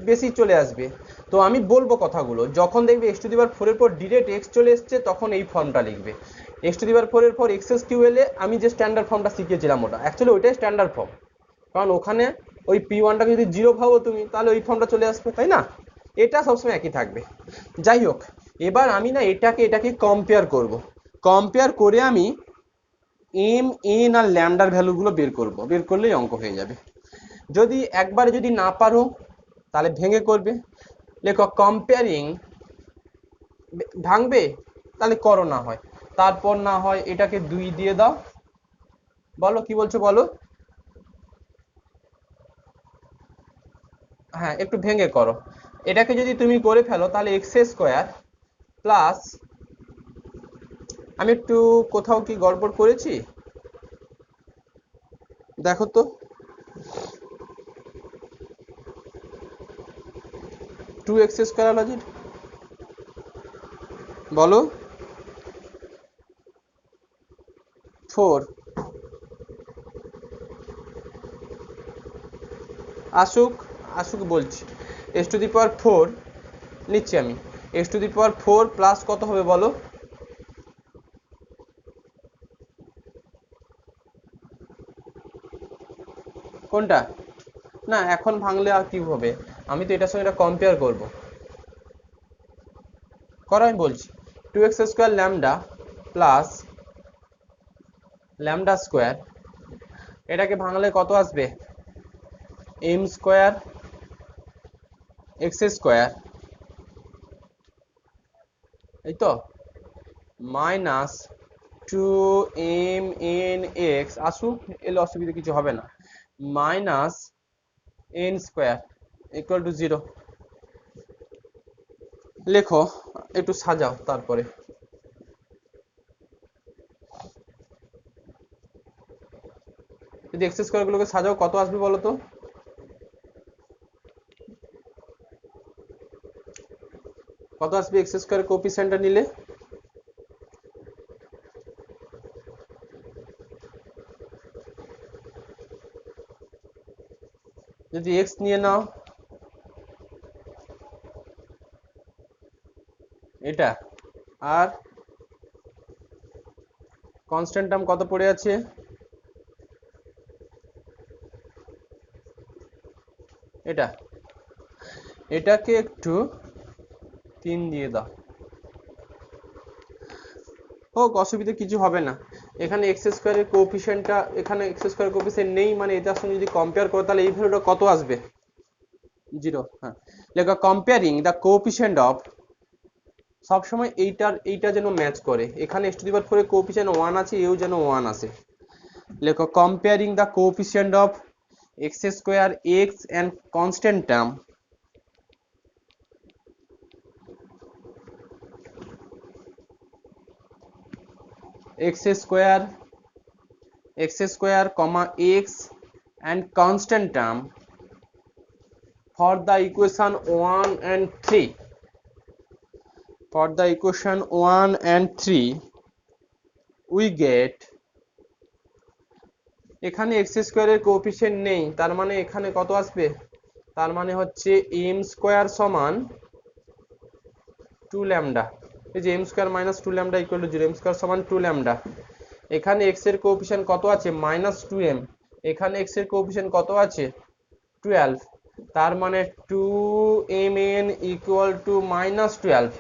বেশি চলে আসবে। তো আমি বলবো কথাগুলো, যখন দেখবে x to the power four এর পর ডিরেক্ট এক্স চলে এসছে, তখন এই ফর্মটা লিখবে। X to the power four এর পর এক্স এস কিউ এলে আমি যে স্ট্যান্ডার্ড ফর্মটা শিখিয়েছিলাম, ওটা অ্যাকচুয়ালি ওইটাই স্ট্যান্ডার্ড ফর্ম। কারণ ওখানে ওই পি ওয়ানটাকে যদি জিরো ভাবো তুমি, তাহলে ওই ফর্মটা চলে আসবে, তাই না? এটা সবসময় একই থাকবে। যাই হোক, এবার আমি না এটাকে কম্পেয়ার করব। কম্পেয়ার করে আমি এম এন আর ল্যামডার ভ্যালুগুলো বের করব, বের করলেই অঙ্ক হয়ে যাবে। যদি একবারে যদি না পারো, তাহলে ভেঙে করবে। লেখো কম্পেয়ারিং, ভাঙবে, তাহলে করো না হয়, তারপর না হয় এটাকে 2 দিয়ে দাও। বলো কি বলছো, বলো। হ্যাঁ, একটু ভেঙে করো। এটাকে যদি তুমি করে ফেলো, তাহলে এক্স স্কোয়ার প্লাস, আমি একটু কোথাও কি গড়বড় করেছি দেখো তো, 2x² লজিক, বলো। 4 আসুক, আসুক বলছি। এক্স টু দি পাওয়ার 4 নিচ্ছি আমি। X to the power 4 plus কত হবে বলো? কোনটা? না, এখন ভাঙলে আর কি হবে, আমি তো এটার সঙ্গে এটা কম্পেয়ার করব। করো, আমি বলছি। 2x² lambda plus lambda square, এটাকে ভাঙলে কত আসবে? এম স্কোয়ার এক্স স্কোয়ার, এই তো, মাইনাস 2mn(x) আসুক, এলে অসুবিধা কিছু হবে না, minus n square equal to 0। লেখো, একটু সাজাও তারপরে। যদি এক্স স্কোয়ার গুলোকে সাজাও, কত আসবে বলো তো? কত আসবে এক্স স্কোয়ার কোএফিসিয়েন্টটা নিলে? যদি এক্স নিয়ে নাও, এটা, আর কনস্ট্যান্ট টার্ম কত পড়ে আছে? এটা, এটাকে একটু 3 দিয়ে দাও, হোক, অসুবিধা কিছু হবে না। এখানে এক্স স্কোয়ারের কোএফিসিয়েন্টটা, এখানে এক্স স্কোয়ার কোএফিসিয়েন্ট নেই, মানে এটার সঙ্গে যদি কম্পেয়ার করো, তাহলে এই ভ্যালুটা কত আসবে? 0। হ্যাঁ, লেখো কম্পেয়ারিং দ্য কোএফিসিয়েন্ট অফ, সবসময় এইটা যেন ম্যাচ করে, এখানে এক্স টু দি পাওয়ার 4 এর কোএফিসিয়েন্ট 1 আছে, এও যেন 1 আসে। লেখো comparing the coefficient of x square x and constant term, x square comma x and constant term for the equation 1 and 3, for the equation 1 and 3 we get, এখানে x স্কোয়ারের coefficient নেই, তার মানে এখানে কত আসবে? তার মানে হচ্ছে এম স্কোয়ার সমান 2 ল্যামডা। এই যে m square minus 2 lambda equal to 0, m square সমান 2 ল্যামডা। এখানে এক্স এর কোএফিসিয়েন্ট কত আছে? -2m। এখানে এক্স এর কোএফিসিয়েন্ট কত আছে? 12। তার মানে 2mn ইকুয়াল টু -12,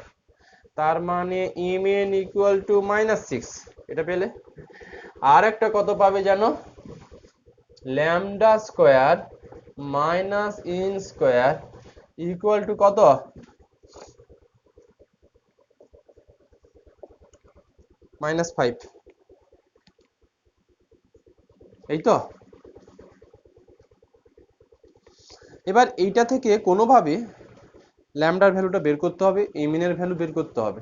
তার মানে mn ইকুয়াল টু -6। এটা পেলে আর একটা কত পাবে জানো? Lambda square minus n square equal to কত? -5, এই তো। এবার এইটা থেকে কোনোভাবে ল্যামডার ভ্যালুটা বের করতে হবে, এমএন এর ভ্যালু বের করতে হবে।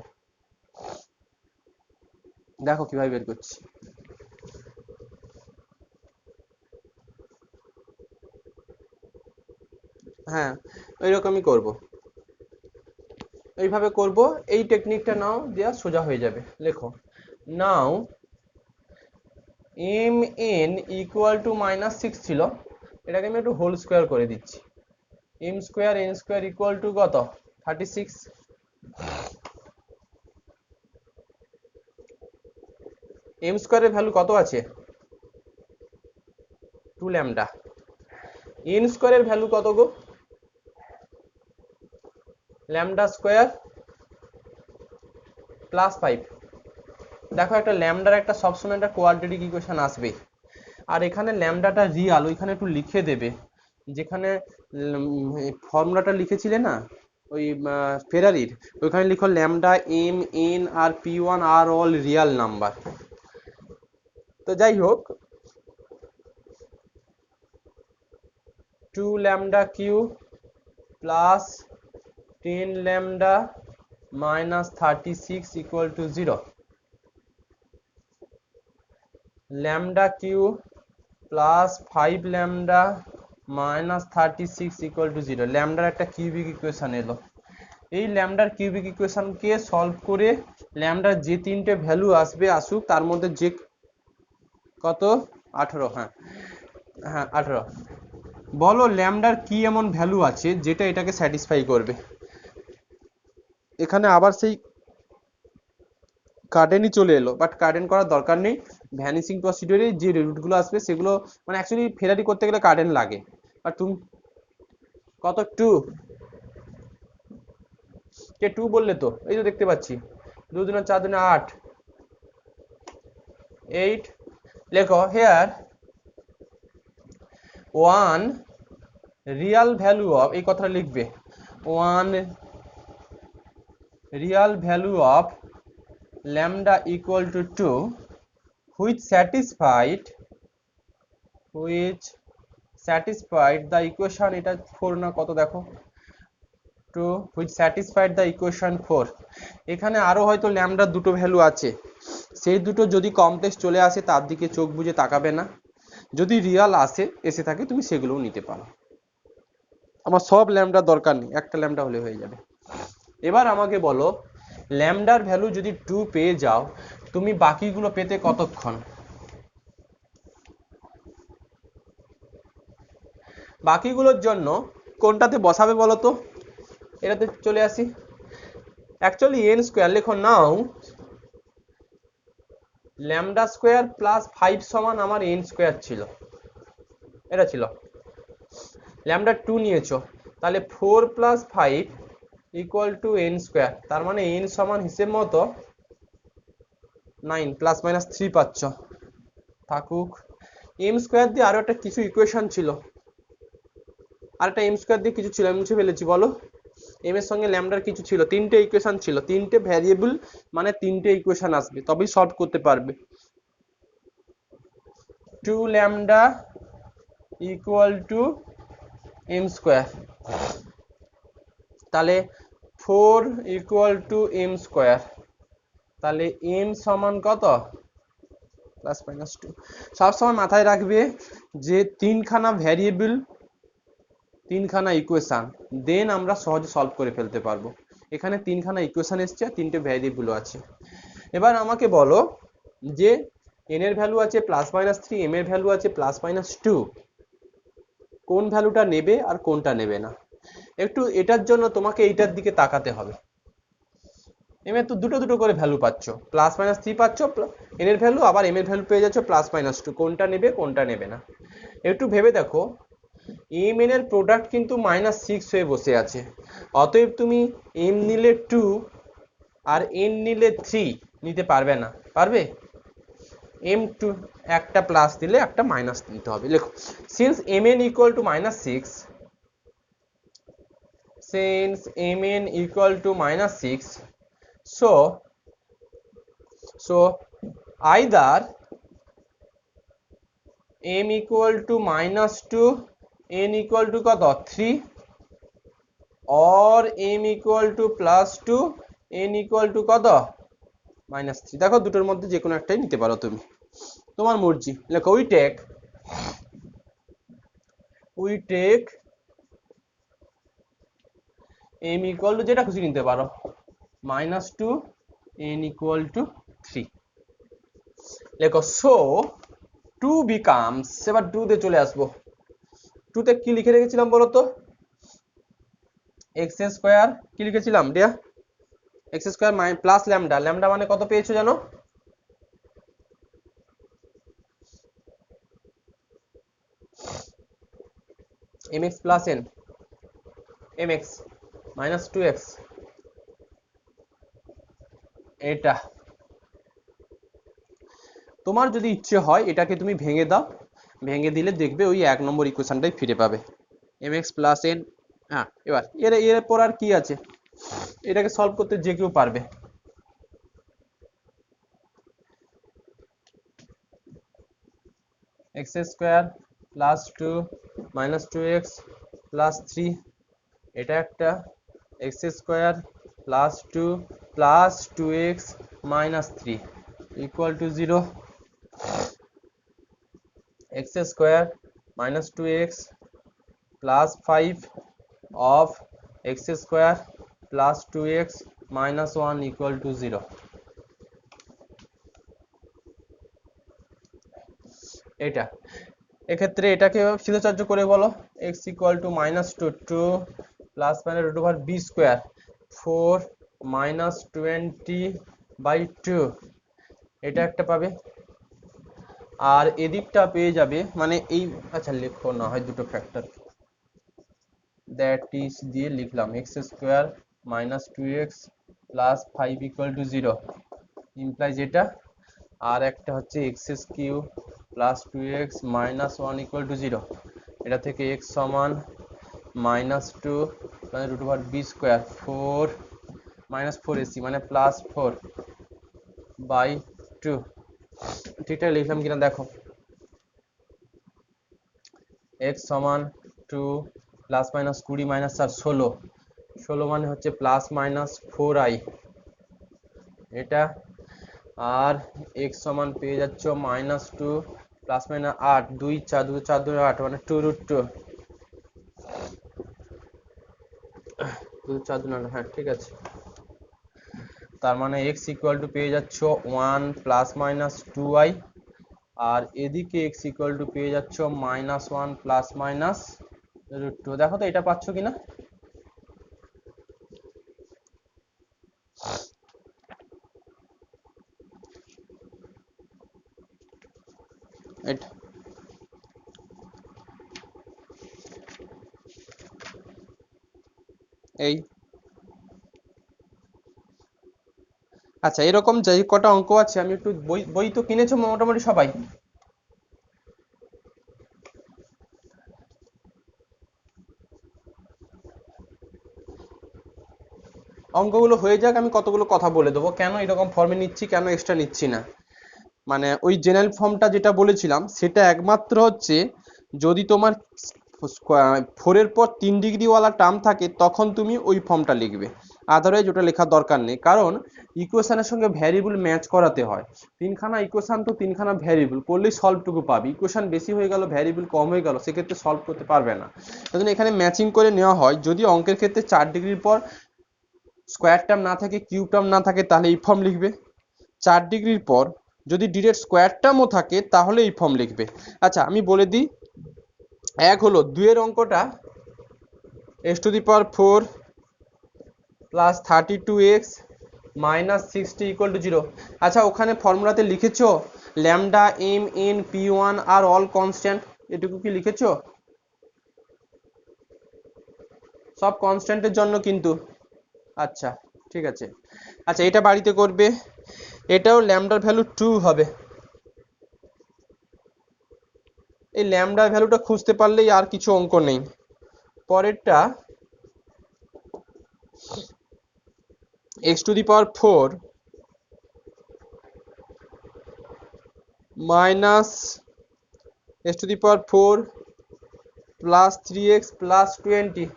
দেখো কিভাবে বের করছি। হ্যাঁ, ওইরকমই করব, এইভাবে করব। এই টেকনিকটা নাও, দেওয়া সোজা হয়ে যাবে। লেখো নাও এম এন ইকুয়াল টু -6 ছিল, এটাকে আমি একটু হোল স্কোয়ার করে দিচ্ছি। M square n square equal to কত? 36। এম স্কোয়ারের ভ্যালু কত আছে? 2 ল্যামডা। এন স্কোয়ারের ভ্যালু কত গো? Lambda square +5। দেখো একটা ল্যামডার একটা সবসময় একটা কোয়াড্রেটিক ইকুয়েশন আসবে, আর এখানে ল্যামডাটা রিয়াল, ওইখানে একটু লিখে দেবে, যেখানে ফর্মুলাটা লিখেছিলে না ওই ফেরারির, ওইখানে লিখো ল্যামডা এম এন আর P1 আর অল রিয়াল নাম্বার। তো যাই হোক, 2 lambda cube plus 10 lambda -36 equal to 0। Lambda cube plus 5 lambda -36 equal to 0। ল্যামডার একটা কিউবিক ইকুয়েশন এলো। এই ল্যামডার কিউবিক ইকুয়েশনকে সলভ করে ল্যামডার যে তিনটে ভ্যালু আসবে আসুক, তার মধ্যে যে কত 18, হ্যাঁ হ্যাঁ 18, বলো ল্যামডার কি এমন ভ্যালু আছে যেটা এটাকে স্যাটিসফাই করবে। এখানে আবার সেই কার্ডেনই চলে এলো, বাট কার্ডেন করার দরকার নেই। ভ্যানিসিং প্রসিডিওরে যে রুটগুলো আসবে সেগুলো মানে অ্যাকচুয়ালি ফেরারি করতে গেলে কার্ডেন লাগে। আর তুমি কত 2 কে 2 বললে তো, এই তো দেখতে পাচ্ছি 2 দুগুণে 4 দুগুণে 8, 8। লেখো হেয়ার 1 রিয়াল ভ্যালু অফ, এই কথাটা লিখবে, 1 Real value of lambda equal to 2 which satisfied the equation, এটা 4 না কত দেখো 2 which satisfied the equation 4। এখানে আরো হয়তো ল্যামডার দুটো ভ্যালু আছে, সেই দুটো যদি কমপ্লেক্স চলে আসে তার দিকে চোখ বুজে তাকাবে না, যদি রিয়াল এসে থাকে তুমি সেগুলোও নিতে পারো। আমার সব ল্যামডার দরকার নেই, একটা ল্যামডা হলে হয়ে যাবে। এবার আমাকে বলো ল্যামডার ভ্যালু যদি 2 পেয়ে যাও, তুমি বাকিগুলো পেতে কতক্ষণ? বাকিগুলোর জন্য কোনটাতে বসাবে বলো তো? এটাতে চলে আসি। অ্যাকচুয়ালি এন স্কোয়ার লেখো নাও ল্যামডা স্কোয়ার প্লাস 5 সমান আমার এন স্কোয়ার ছিল, এটা ছিল। ল্যামডা 2 নিয়েছো, তাহলে 4 plus 5 equal two N square, তার মানে এন সমান হিসেব মতো 9 প্লাস মাইনাস 3 পাচ্ছ। থাকুক। এম স্কোয়ার দিয়ে আরো একটা কিছু ইকুয়েশন ছিল, আর একটা এম স্কোয়ার দিয়ে কিছু ছিল, আমি মুছে ফেলেছি। বলো এম এর সঙ্গে ল্যামডার কিছু ছিল, তিনটে ইকুয়েশন ছিল, তিনটে ভ্যারিয়েবল মানে তিনটে ইকুয়েশন আসবে তবেই সলভ করতে পারবে। 2 lambda equal to m square, তাহলে 4 ইকুয়াল টু এম স্কোয়ার, তাহলে এম সমান কত? Plus minus 2। সবসময় মাথায় রাখবে যে তিনখানা ভ্যারিয়েবল, তিনখানা ইকুয়েশন, দেন আমরা সহজে সলভ করে ফেলতে পারবো। এখানে তিনখানা ইকুয়েশন এসছে আর তিনটে ভ্যারিয়েবল আছে। এবার আমাকে বলো যে এন এর ভ্যালু আছে +-3, এম এর ভ্যালু আছে +-2, কোন ভ্যালুটা নেবে আর কোনটা নেবে না। একটু এটার জন্য তোমাকে এইটার দিকে তাকাতে হবে। এম এর তো দুটো দুটো করে ভ্যালু পাচ্ছ, +-3 পাচ্ছ এন এর ভ্যালু, আবার এম এর ভ্যালু পেয়ে যাচ্ছ +-2, কোনটা নেবে কোনটা নেবে না একটু ভেবে দেখো। এম এন এর প্রোডাক্ট কিন্তু -6 হয়ে বসে আছে, অতএব তুমি এম নিলে 2 আর এন নিলে 3 নিতে পারবে না, পারবে? এম টু একটা প্লাস দিলে একটা মাইনাস দিতে হবে। লেখো since m n equal to -6, since mn equal to -6, so either m equal to -2 n equal to কত 3 or m equal to +2 n equal to কত -3। দেখো দুটোর মধ্যে যে কোনো একটাই নিতে পারো তুমি, তোমার মর্জি। লেখো we take m equal to যেটা খুশি নিতে পারো -2 n equal to 3। লেখো so 2 becomes, এবার 2 তে চলে আসবো। 2 তে কি লিখে রেখেছিলাম বলো তো, x স্কয়ার কি লিখেছিলাম ডিয়া, x square plus lambda. Lambda মানে কত পেয়েছো জানো, mx plus n mx minus 2x, এটা তোমার যদি ইচ্ছে হয় এটাকে তুমি ভেঙে দাও, ভেঙে দিলে দেখবে ওই 1 নম্বর ইকুয়েশনটাই ফিরে পাবে, mx প্লাস n। হ্যাঁ এবার এরপর আর কি আছে, এটাকে সলভ করতে যে কেউ পারবে। x square plus 2 minus 2x plus 3, এটা একটা x square plus 2 plus 2x minus 3 equal to 0, x square minus 2x plus 5 of x square plus 2x minus 1 equal to 0। এটা এক্ষেত্রে এটাকে সিদ্ধচার্য করে বলো, x ইকুয়াল টু -2 2 প্লাস মানে root over b square 4 minus 20/2, এটা একটা পাবে। আর এদিকটা পেয়ে যাবে মানে এই, আচ্ছা লেখো না হয় দুটো ফ্যাক্টর, দ্যাট ইজ দিয়ে লিখলাম x square minus 2x plus 5 equal to 0 implies এটা, আর একটা হচ্ছে x cube plus 2x minus 1 equal to 0, এটা থেকে x সমান -2 মানে root over b square 4 minus 4ac মানে প্লাস 4/2। ঠিকঠাক লিখলাম কিনা দেখো, x সমান 2 প্লাস মাইনাস 20 মাইনাস 4 16, 16 মানে হচ্ছে প্লাস মাইনাস 4i এটা, আর x সমান পেয়ে যাচ্ছ -2 প্লাস মাইনাস 8 2 4 2 4 2 8 মানে 2√2 2 4 2 9, হ্যাঁ ঠিক আছে। তার মানে x ইকুয়াল টু পেয়ে যাচ্ছ 1 প্লাস মাইনাস 2i, আর এদিকে x ইকুয়াল টু পেয়ে যাচ্ছ -1 প্লাস মাইনাস √2। দেখো তো এটা পাচ্ছ কিনা, এটা এই আচ্ছা এরকম যে কটা অঙ্ক আছে, আমি একটু বই তো কিনেছো মোটামুটি সবাই, অঙ্কগুলো হয়ে যাক, আমি কতগুলো কথা বলে দেবো কেন এরকম ফর্মে নিচ্ছি, কেন এক্সট্রা নিচ্ছি না। মানে ওই জেনারেল ফর্মটা যেটা বলেছিলাম সেটা একমাত্র হচ্ছে যদি তোমার 4 পর 3 ডিগ্রিওয়ালা টার্ম থাকে তখন তুমি ওই ফর্মটা লিখবে, আদারওয়াইজ ওটা লেখার দরকার নেই, কারণ ইকুয়েশনের সঙ্গে ভ্যারিয়েবল ম্যাচ করাতে হয়। তিনখানা ইকুয়েশন তো তিনখানা ভ্যারিয়েবল করলেই সলভটুকু পাবে, ইকুয়েশন বেশি হয়ে গেল ভ্যারিয়েবল কম হয়ে গেল সেক্ষেত্রে সলভ করতে পারবে না। সেজন্য এখানে ম্যাচিং করে নেওয়া হয়, যদি অঙ্কের ক্ষেত্রে 4 ডিগ্রির পর স্কোয়ার টার্ম না থাকে কিউব টার্ম না থাকে তাহলে এই ফর্ম লিখবে, 4 ডিগ্রির পর যদি ডিরেক্ট স্কোয়ার টার্মও থাকে তাহলে এই ফর্ম লিখবে। আচ্ছা আমি বলে দিই, এক হলো 2 এর অঙ্কটা x⁴ plus 32x minus 60 equal to 0। আচ্ছা ওখানে ফর্মুলাতে লিখেছো ল্যামডা এম এন p1 আর অল কনস্ট্যান্ট, এটুকু কি লিখেছো? সব কনস্ট্যান্টের জন্য কিন্তু, আচ্ছা ঠিক আছে। আচ্ছা এটা বাড়িতে করবে, এটাও ল্যামডার ভ্যালু 2 হবে, এই ল্যামডার ভ্যালুটা খুঁজতে পারলেই আর কিছু অঙ্ক নেই। পরেরটা x⁴ minus x⁴ plus 3x plus 20।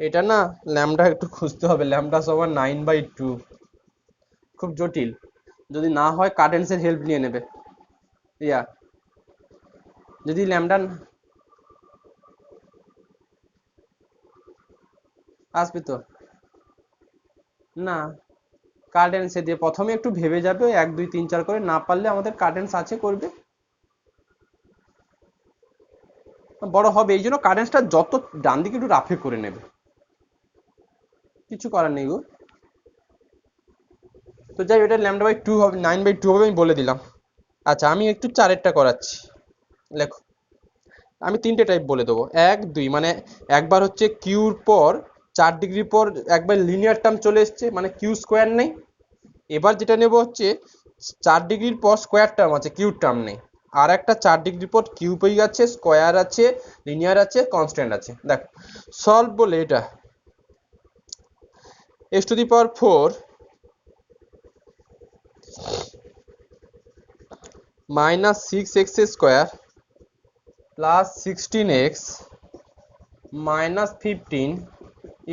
এটা না ল্যামডা একটু খুঁজতে হবে, ল্যামডা সমান 9/2, খুব জটিল। যদি না হয় কাডেন্সের হেল্প নিয়ে নেবে। ইয়া যদি ল্যামডা আসবে তো না, কাডেন্সে দিয়ে প্রথমে একটু ভেবে যাবে 1 2 3 4 করে, না পারলে আমাদের কাডেন্স আছে করবে, বড় হবে। এই জন্য কাডেন্সটা যত ডান দিকে একটু রাফে করে নেবে, কিছু করার নেই গো। তো যাই, এটা λ/2 হবে, 9/2 হবে, আমি বলে দিলাম। আচ্ছা আমি একটু চারেরটা করাচ্ছি, লেখো। আমি তিনটে টাইপ বলে দেবো, 1 2, মানে একবার হচ্ছে কিউর পর 4 ডিগ্রি পর একবার লিনিয়ার টার্ম চলে এসছে, মানে কিউ স্কোয়ার নেই। এবার যেটা নেব হচ্ছে 4 ডিগ্রির পর স্কোয়ার টার্ম আছে, কিউ টার্ম নেই। আর একটা 4 ডিগ্রি পর কিউব হয়ে যাচ্ছে, স্কোয়ার আছে, লিনিয়ার আছে, কনস্ট্যান্ট আছে। দেখ সলভ বলে এটা x⁴ minus 6x² plus 16x minus 15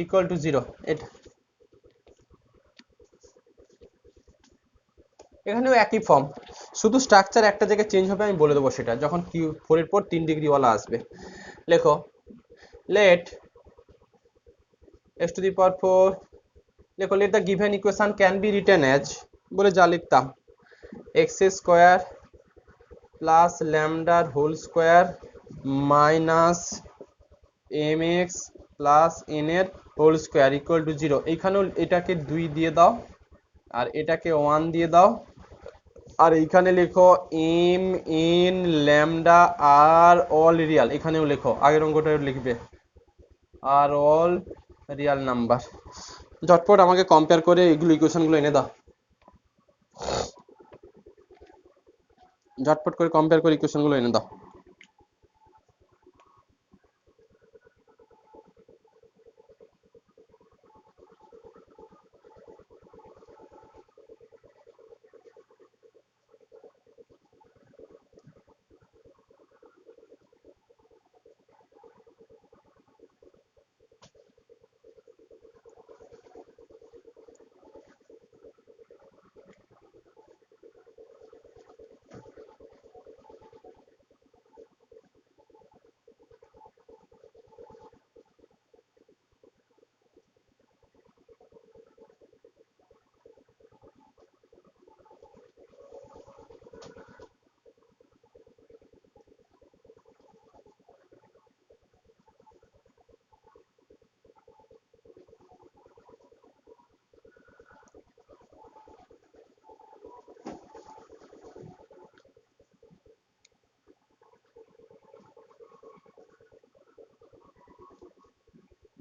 equal to 0। এটা এখানেও একই ফর্ম, শুধু স্ট্রাকচার একটা জায়গায় চেঞ্জ হবে, আমি বলে দেবো সেটা যখন কিউ 4 এর পর 3 ডিগ্রিওয়ালা আসবে। লেখো লেট x⁴, লেখো let the given equation can be written as, বলে যা লিখতাম x² প্লাস ল্যামডার whole square minus mx plus n এর হোল স্কোয়ার ইকুয়াল টু 0। এইখানেও এটাকে 2 দিয়ে দাও, আর এটাকে 1 দিয়ে দাও, আর এইখানে লেখো এম এন ল্যামডা আর অল রিয়াল। এখানেও লেখো, আগের অঙ্কটা লিখবে, আর অল রিয়াল নাম্বার। ঝটপট আমাকে কম্পেয়ার করে এগুলো ইকুয়েশনগুলো এনে দাও, ঝটপট করে কম্পেয়ার করে ইকুয়েশনগুলো এনে দাও।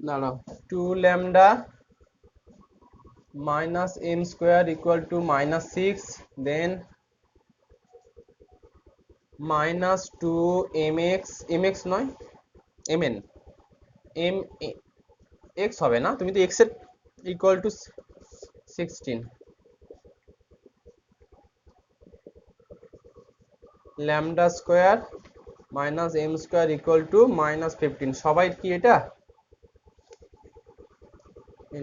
দাঁড়াও, 2 lambda minus m square equal to minus 6, then minus 2 mx, mx নয় mn, m x হবে না, তুমি তো x এর equal to 16, lambda square minus m square equal to minus 15। সবাই কি এটা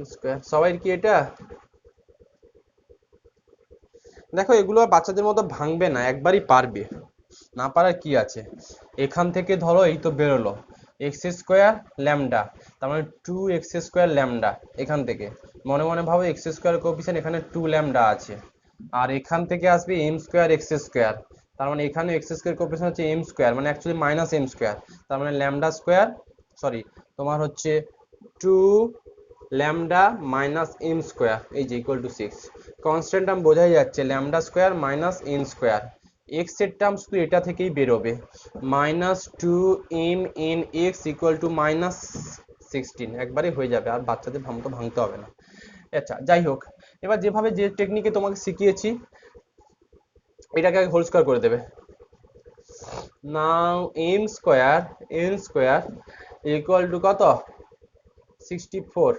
n স্কোয়ার, সবাই কি এটা? দেখো এগুলো আর বাচ্চাদের মতো ভাঙবে না, একবারই পারবে, না পারার কি আছে। এখান থেকে ধরো এই তো বেরোলো x² ল্যামডা, তার মানে 2x² ল্যামডা। এখান থেকে মনে মনে ভাবো x² কোএফিসিয়েন্ট, এখানে 2 ল্যামডা আছে, আর এখান থেকে আসবে m²x², তার মানে এখানে x² কোএফিসিয়েন্ট হচ্ছে m², মানে অ্যাকচুয়ালি মাইনাস m², তার মানে ল্যামডা স্কোয়ার, সরি তোমার হচ্ছে 2 ল্যামডা মাইনাস m², এই যে ইকুয়াল টু 6। কনস্ট্যান্ট টার্ম বোঝাই যাচ্ছে, lambda square minus n², x এর টার্ম শুধু এটা থেকেই বেরোবে, minus 2mnx equal to minus 16, একবারে হয়ে যাবে, আর বাচ্চাদের তো ভাঙতে হবে না। আচ্ছা যাই হোক, এবার যেভাবে যে টেকনিকে তোমাকে শিখিয়েছি এটাকে হোল স্কোয়ার করে দেবে। নাও n² ইকুয়াল টু কত, 64।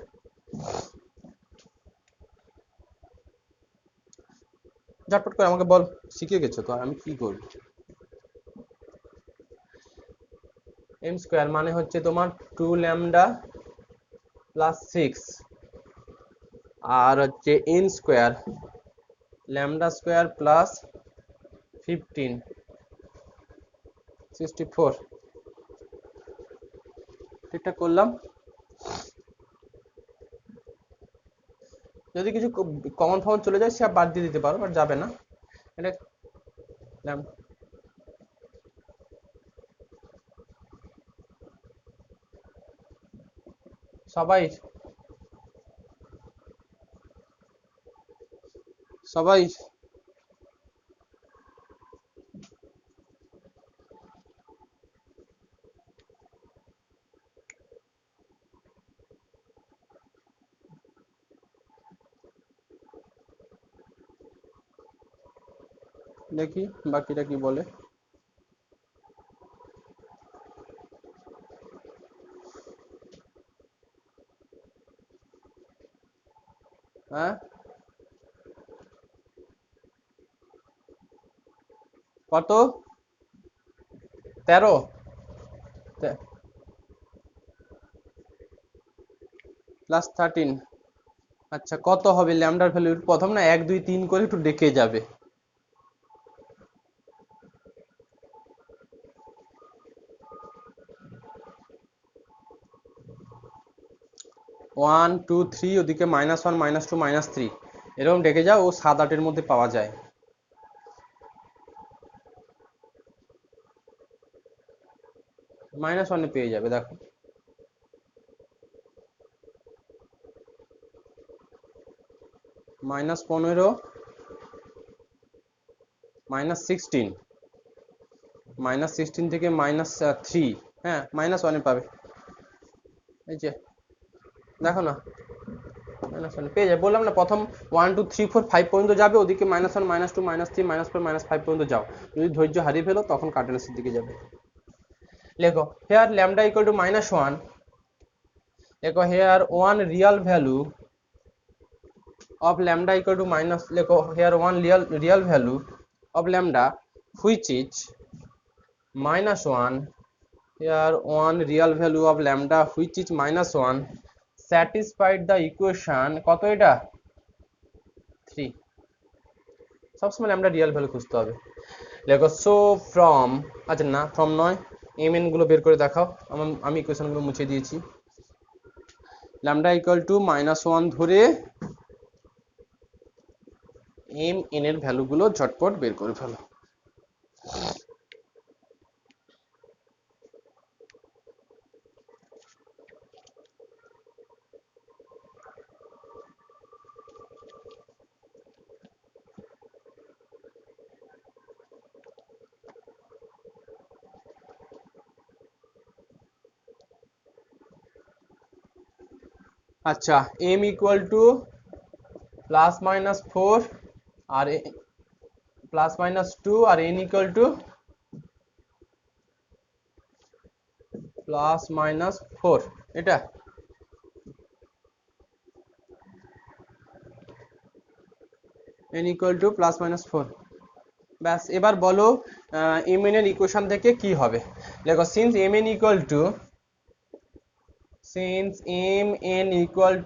ঝটপট করে আমাকে বল, শিখে গেছো তো, আর আমি কি করবো? এম স্কোয়ার মানে হচ্ছে তোমার 2 ল্যামডা প্লাস 6 আর হচ্ছে N square lambda square plus 15 64 ঠিকঠাক করলাম। যদি কিছু কমন ফমন চলে যায় সে বাদ দিয়ে দিতে পারো, বাট যাবে না এটা। সবাই সবাই দেখি বাকিটা কি বলে। হ্যাঁ কত 13 প্লাস 13। আচ্ছা কত হবে ল্যামডার ভ্যালু? প্রথম না 1 2 3 করে একটু ডেকে যাবে। 1 2 3 ওদিকে -1 -2 -3 এরকম ডেকে যাও, ও 7 8 এর মধ্যে পাওয়া যায়। -1 পেয়ে যাবে দেখো। -15 -16 -16 থেকে -3, হ্যাঁ -1 পাবে। এই যে দেখো না -1 পেয়ে যাবে। বললাম না প্রথম 1 2 3 4 5 পর্যন্ত যাবে, ওদিকে -1 -2 -3 -4 -5 পর্যন্ত যাও। যদি ধৈর্য হারিয়ে ফেলো তখন কার্টেন্সের দিকে যাবে। লেখো হেয়ার ল্যামডা ইকুয়াল টু -1। লেখো here one real value of lambda equal to minus, লেখো here one real value of lambda which is -1, here one real value of lambda which is -1 satisfied the equation কত এটা 3। সবসময় lambda Real value খুঁজতে হবে। লেখো so from, আচ্ছা না from নয়, mn গুলো বের করে দেখাও। আমি ইকুয়েশন গুলো মুছে দিয়েছি। lambda equal to -1 ধরে এম এন এর ভ্যালুগুলো ঝটপট বের করে ফেলো। আচ্ছা এম ইকুয়াল টু +-4 আর +-2 আর n ইকুয়াল টু +-4, এটা n ইকুয়াল টু +-4। ব্যাস এবার বলো mn এর ইকুয়েশন থেকে কি হবে। দেখো since mn equal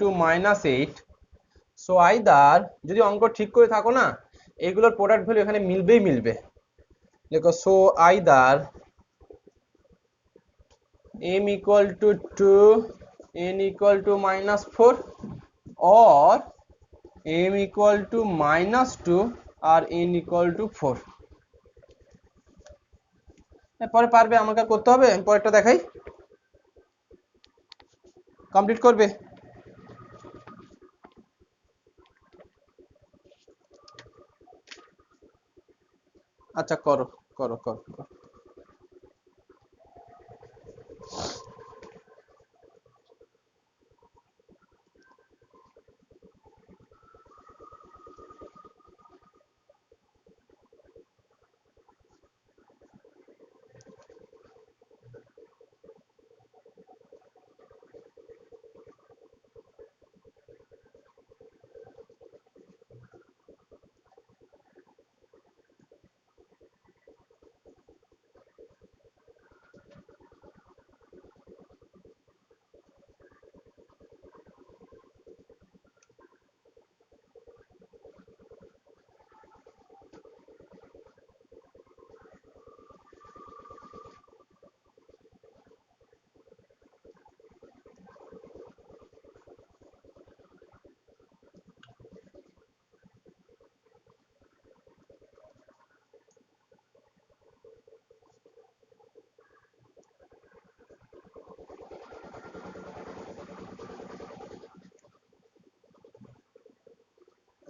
to -8, so either, যদি অঙ্ক ঠিক করে থাকো না এগুলোর প্রোডাক্ট ভ্যালু এখানে মিলবেই মিলবে। দেখো so either m equal to 2, n equal to -4 or m equal to -2 আর n equal to 4। এরপরে পারবে, আমাকে করতে হবে, আমি পরেরটা দেখাই, কমপ্লিট করবে। আচ্ছা করো করো করো করো।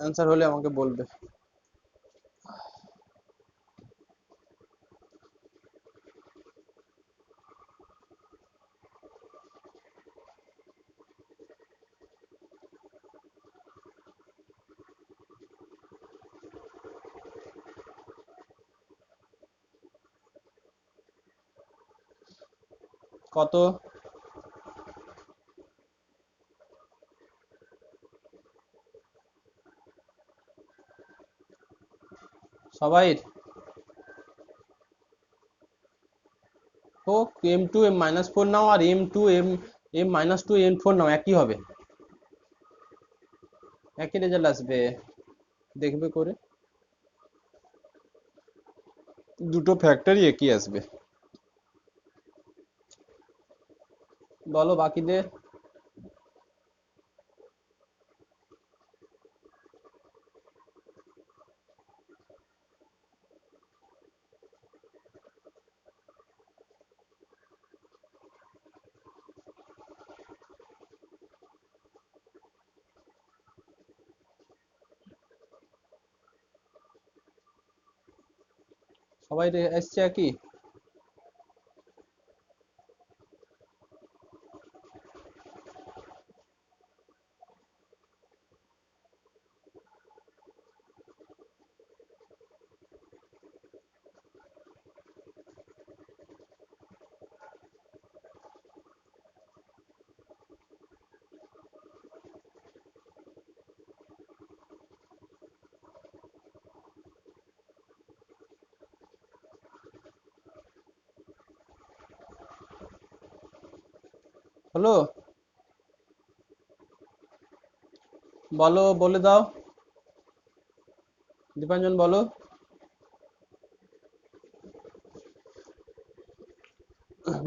অ্যান্সার হলে আমাকে বলবে। কত? সবাই তো m2 m-4 নাও আর m2 m-2 m4 নাও, একই হবে, একই রেজাল্ট আসবে, দেখবে করে দুটো ফ্যাক্টরই একই আসবে। বলো বাকিদের। সবাই এসছে একই? হলো? বলো, বলে দাও, দীপাঞ্জন বলো।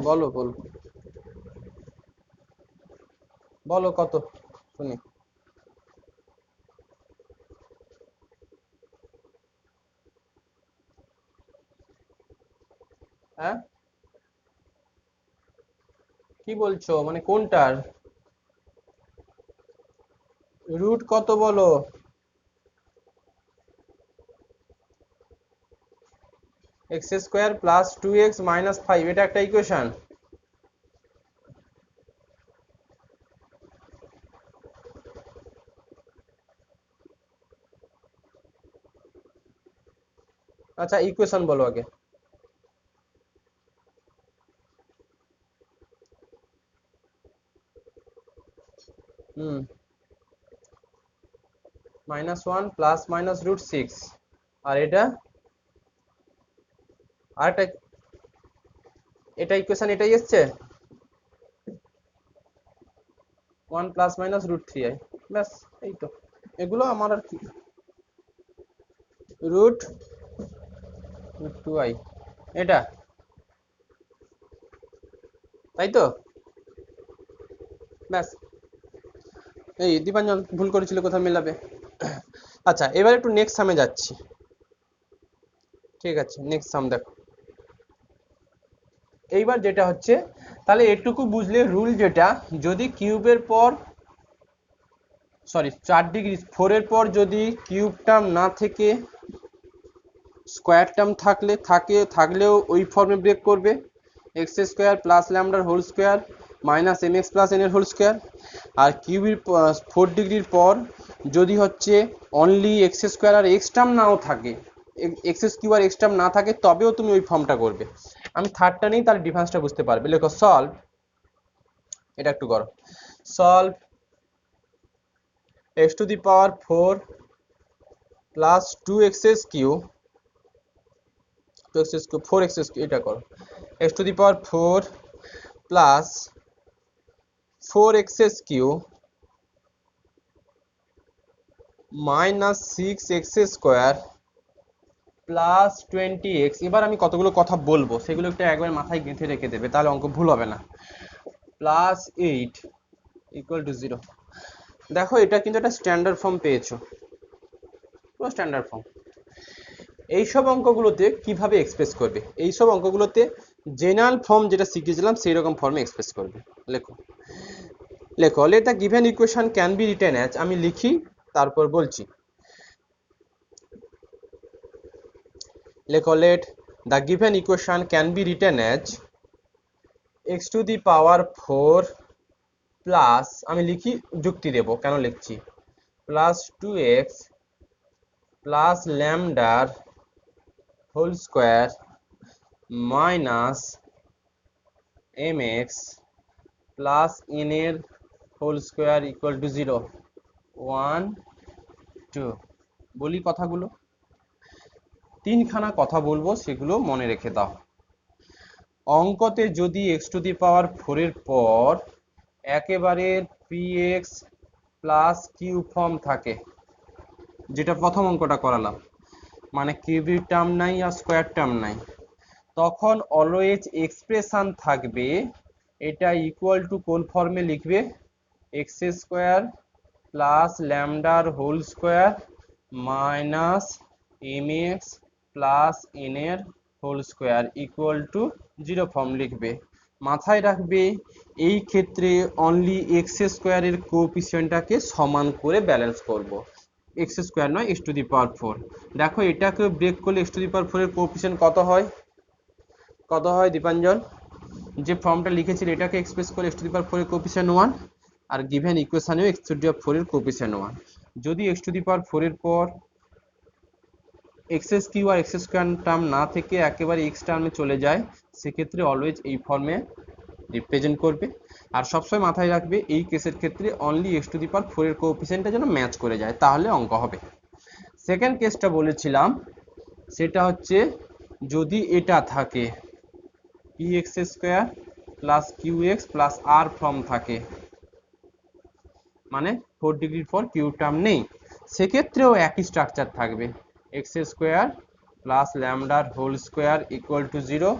বলো বলো বলো কত, শুনি। হ্যাঁ, কি বলছো, মানে কোনটার রুট কত বলো? x² + 2x - 5, এটা একটা ইকুয়েশন। আচ্ছা, ইকুয়েশন বলো আগে। হুম, -1 ± √6, আর এটা আরেকটা, এটা ইকুয়েশন এটাই এসছে, 1 ± √3i, ব্যাস, এই তো। এগুলো আমার আর কি, রুট 2i, এটা, তাই তো, ব্যাস। এই দীপাঞ্জন ভুল করেছিল, কোথাও মেলাবে। আচ্ছা, এবার একটু নেক্সট সামে যাচ্ছি। ঠিক আছে, নেক্সট সাম দেখো। এইবার যেটা হচ্ছে, তাহলে এটুকু বুঝলে রুল যেটা, যদি কিউবের পর, সরি 4 ডিগ্রি 4-এর পর যদি কিউব টার্ম না থেকে স্কোয়ার টার্ম থাকলেও ওই ফর্মে ব্রেক করবে, x² + λ² -mx + n এর হোল স্কোয়ার। আর কিউবের 4 ডিগ্রির পর যদি হচ্ছে অনলি x² আর এক্স টার্ম নাও থাকে, x³ আর এক্স টার্ম না থাকে, তবেও তুমি ওই ফর্মটা করবে। আমি থার্ডটা নেই, তার ডিফারেন্সটা বুঝতে পারবে। লেখো সলভ, এটা একটু করো, সলভ x⁴ + 2x³ 4x³ এটা করো, x⁴ + 4x³ -6x² + 20x। এবার আমি কতগুলো কথা বলবো, সেগুলো একটু একবার মাথায় গেঁথে রেখে দেবে, তাহলে অঙ্ক ভুল হবে না। +8 = 0। দেখো, এটা কিন্তু একটা স্ট্যান্ডার্ড ফর্ম পেয়েছো, পুরো স্ট্যান্ডার্ড ফর্ম। এইসব অঙ্কগুলোতে কিভাবে এক্সপ্রেস করবে, এইসব অঙ্কগুলোতে জেনারেল ফর্ম যেটা শিখেছিলাম সেই রকম ফর্মে এক্সপ্রেস করবে। লেখো, লেখো, let the given equation can be written as, আমি লিখি তারপর বলছি। Let the given equation can be written as x to the power 4 plus, আমি লিখি যুক্তি দেব কেন লিখছি, প্লাস 2x প্লাস ল্যামডার whole square minus mx plus n এর হোল স্কোয়ার ইকুয়াল টু 0। 1 2 বলি কথাগুলো, তিনখানা কথা বলবো, সেগুলো মনে রেখে দাও। অঙ্কতে যদি x টু দি পাওয়ার 4 এর পর একেবারে px প্লাস কিউ ফর্ম থাকে, যেটা প্রথম অঙ্কটা করালাম, মানে কিউবিক টার্ম নাই আর স্কোয়ার টার্ম নাই, তখন অলওয়েজ এক্সপ্রেশন থাকবে এটা ইকুয়াল টু কোন ফর্মে লিখবে, এক্স স্কোয়ার প্লাস ল্যামডার whole square minus m x plus n এর whole square equal to 0 form লিখবে। মাথায় রাখবে এই ক্ষেত্রে অনলি এক্স স্কোয়ারের কোএফিসিয়েন্টটাকে সমান করে ব্যালেন্স করব, এক্স স্কোয়ার নয় এক্স টু দি পাওয়ার 4। দেখো এটাকে ব্রেক করলে এক্স টু দি পাওয়ার 4 এর কোএফিসিয়েন্ট কত হয়, কত হয় দীপাঞ্জন? যে ফর্মটা লিখেছিল এটাকে এক্সপ্রেস করে এক্স টু দি পাওয়ার 4 এর কোএফিসিয়েন্ট 1, আর গিভেন ইকুয়েশনেও এক্স টু দি পাওয়ার 4 এর কোএফিসিয়েন্ট 1। যদি এক্স টু দি পাওয়ার 4 এর পর x Q R x square term না থেকে একেবারে এক্স টার্মে চলে যায়, সেক্ষেত্রে অলওয়েজ এই ফর্মে রিপ্রেজেন্ট করবে। আর সবসময় মাথায় রাখবে এই কেসের ক্ষেত্রে only x to the power 4 এর কোএফিসিয়েন্টটা যেন ম্যাচ করে যায়, তাহলে অঙ্ক হবে। সেকেন্ড কেসটা বলেছিলাম, সেটা হচ্ছে যদি এটা থাকে px square plus qx plus r form থাকে, মানে 4 ডিগ্রির পর কিউ টার্ম নেই, সেক্ষেত্রেও একই স্ট্রাকচার থাকবে, এক্স স্কোয়ার প্লাস ল্যামডার whole square equal to 0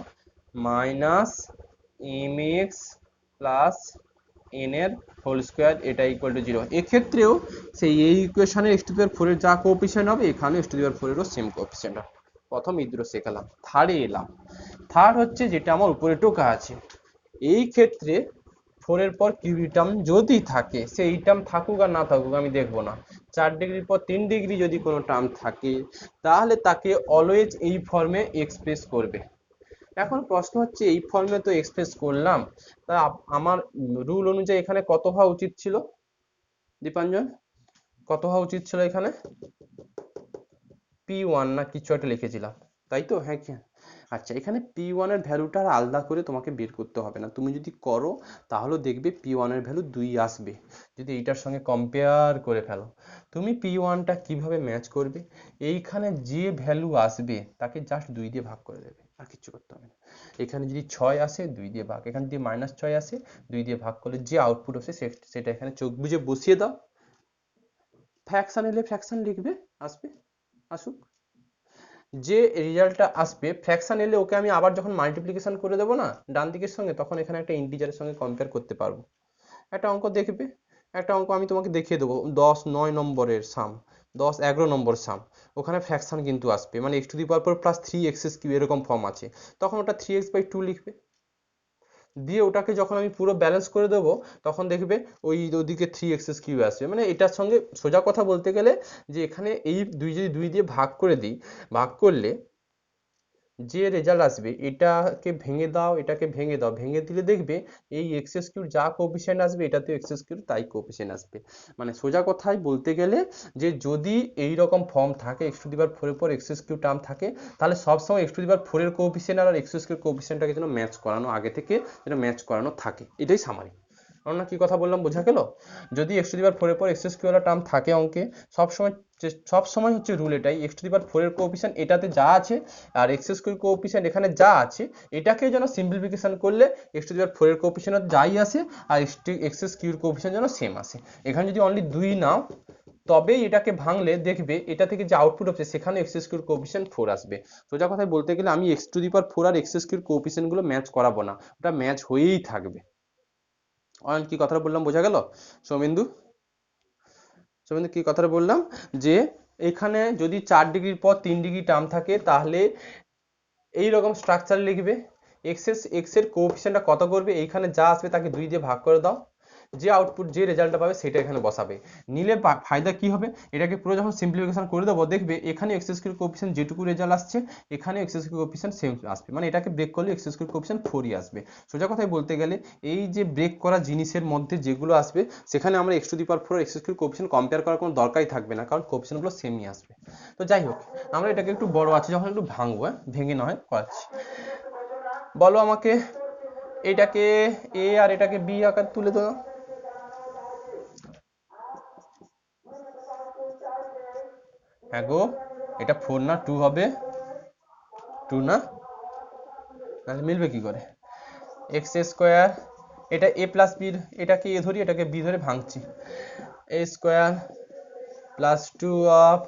minus m x plus n এর হোল স্কোয়ার এটা ইকুয়াল টু 0। এক্ষেত্রেও সেই এই ইকুয়েশনে এক্স টু দি পাওয়ার 4 এর যা কোএফিসিয়েন্ট হবে এখানে এক্স টু দি পাওয়ার 4 এরও সেম কোএফিসিয়েন্ট হবে। প্রথম এই দুটো শেখালাম। থার্ডে এলাম। থার্ড হচ্ছে যেটা আমার উপরে টোকা আছে, এই ক্ষেত্রে 4 এর পর কিউবি টার্ম যদি থাকে, সেই টার্ম থাকুক আর না থাকুক আমি দেখবো না, 4 ডিগ্রির পর 3 ডিগ্রি যদি কোনো টার্ম থাকে, তাহলে তাকে অলওয়েজ এই ফর্মে এক্সপ্রেস করবে। এখন প্রশ্ন হচ্ছে এই ফর্মে তো এক্সপ্রেস করলাম, তা আমার রুল অনুযায়ী এখানে কত হওয়া উচিত ছিল দীপাঞ্জন, কত হওয়া উচিত ছিল এখানে, p1 না কিছু একটা লিখেছিলাম, তাই তো? হ্যাঁ কি, আচ্ছা এখানে p1 এর ভ্যালুটা আলাদা করে তোমাকে বের করতে হবে না, তুমি যদি করো তাহলে দেখবে p1 এর ভ্যালু 2 আসবে। যদি এইটার সঙ্গে কম্পেয়ার করে ফেলো, তুমি p1টা কিভাবে ম্যাচ করবে, এইখানে যে ভ্যালু আসবে তাকে জাস্ট 2 দিয়ে ভাগ করে দেবে, আর কিছু করতে হবে না। এখানে যদি 6 আসে 2 দিয়ে ভাগ, এখানে যদি -6 আসে 2 দিয়ে ভাগ করলে যে আউটপুট আসে সেটা এখানে চোখ বুজে বসিয়ে দাও, ফ্র্যাকশন এলে ফ্র্যাকশন লিখবে, আসবে আসুক, যে রেজাল্টটা আসবে ফ্র্যাকশন এলে ওকে আমি আবার যখন মাল্টিপ্লিকেশন করে দেবো না ডান দিকের সঙ্গে, তখন এখানে একটা ইন্টিজারের সঙ্গে কম্পেয়ার করতে পারবো। একটা অঙ্ক দেখবে, একটা অঙ্ক আমি তোমাকে দেখিয়ে দেবো, 10 9 নম্বরের সাম, 10 11 নম্বর সাম, ওখানে ফ্র্যাকশন কিন্তু আসবে, মানে x to the power plus 3x³ এরকম ফর্ম আছে, তখন ওটা 3x/2 লিখবে, দিয়ে ওটাকে যখন আমি পুরো ব্যালেন্স করে দেবো তখন দেখবে ওই ওদিকে 3x³ আসবে। মানে এটার সঙ্গে সোজা কথা বলতে গেলে যে এখানে এই যদি 2 দিয়ে ভাগ করে দিই, ভাগ করলে যে রেজাল্ট আসবে এটাকে ভেঙে দাও, এটাকে ভেঙে দাও, ভেঙে দিলে দেখবে এই x³ যা কোএফিসিয়েন্ট আসবে এটাতে x³ তাই কোএফিসিয়েন্ট আসবে। মানে সোজা কথায় বলতে গেলে যে যদি এই রকম ফর্ম থাকে x টু দি পাওয়ার 4 এর পর x³ টার্ম থাকে, তাহলে সবসময় x টু দি পাওয়ার 4 এর কোএফিসিয়েন্ট আর x² কোএফিসিয়েন্টটাকে যেন ম্যাচ করানো, আগে থেকে যেন ম্যাচ করানো থাকে, এটাই সামারি। আমরা কি কথা বললাম বোঝা গেল? যদি x টু দি পাওয়ার 4 এর পর x³ ওয়ালা টার্ম থাকে অঙ্কে, সবসময় হচ্ছে রুল এটাই, x টু দি পাওয়ার 4 এর কোএফিসিয়েন্ট এটাতে যা আছে আর x² কোএফিসিয়েন্ট এখানে যা আছে এটাকে যেন সিম্পলিফিকেশন করলে x টু দি পাওয়ার 4 এর কোএফিসিয়েন্ট যাই আসে আর x³ কোএফিসিয়েন্ট যেন সেম আসে। এখানে যদি অনলি 2 নাও তবেই এটাকে ভাঙলে দেখবে এটা থেকে যে আউটপুট হচ্ছে সেখানে x² কোএফিসিয়েন্ট 4 আসবে। সোজা কথায় বলতে গেলে আমি x টু দি পাওয়ার 4 আর x² কোএফিসিয়েন্ট গুলো ম্যাচ করাবো না, ওটা ম্যাচ হয়েই থাকবে। অয়ন কি কথাটা বললাম বোঝা গেল? সৌমেন্দু সৌমেন্দু কি কথাটা বললাম যে এখানে যদি 4 ডিগ্রির পর 3 ডিগ্রি টার্ম থাকে তাহলে এই রকম স্ট্রাকচার লিখবে, x এর কোএফিসিয়েন্টটা কত করবে, এইখানে যা আসবে তাকে 2 দিয়ে ভাগ করে দাও, যে আউটপুট যে রেজাল্টটা পাবে সেটা এখানে বসাবে। নিলে ফায়দা কি হবে, এটাকে পুরো যখন সিম্পলিফিকেশন করে দেবো দেখবে এখানে এক্স স্কোয়ার কোএফিসিয়েন্ট যেটুকু রেজাল্ট আসছে এখানে এক্স স্কোয়ার কোএফিসিয়েন্ট সেম আসবে, মানে এটাকে ব্রেক করলে এক্স স্কোয়ার কোএফিসিয়েন্ট 4ই আসবে। সোজা কথায় বলতে গেলে এই যে ব্রেক করা জিনিসের মধ্যে যেগুলো আসবে সেখানে আমরা x to the power 4 x square coefficient compare করার কোনো দরকারই থাকবে না, কারণ কোএফিসিয়েন্টগুলো সেমই আসবে। তো যাই হোক, আমরা এটাকে একটু বড় আছে যখন একটু ভাঙবো, ভেঙে নয় করাচ্ছি। বলো আমাকে এটাকে এ আর এটাকে বি আকার তুলে দাও। হ্যাঁ গো, এটা 4 না 2 হবে? 2 না? তাহলে মিলবে কি করে? এক্স স্কোয়ার, এটা এ প্লাস বির, এটাকে এ ধরি এটাকে বি ধরে ভাঙছি। A square plus 2 of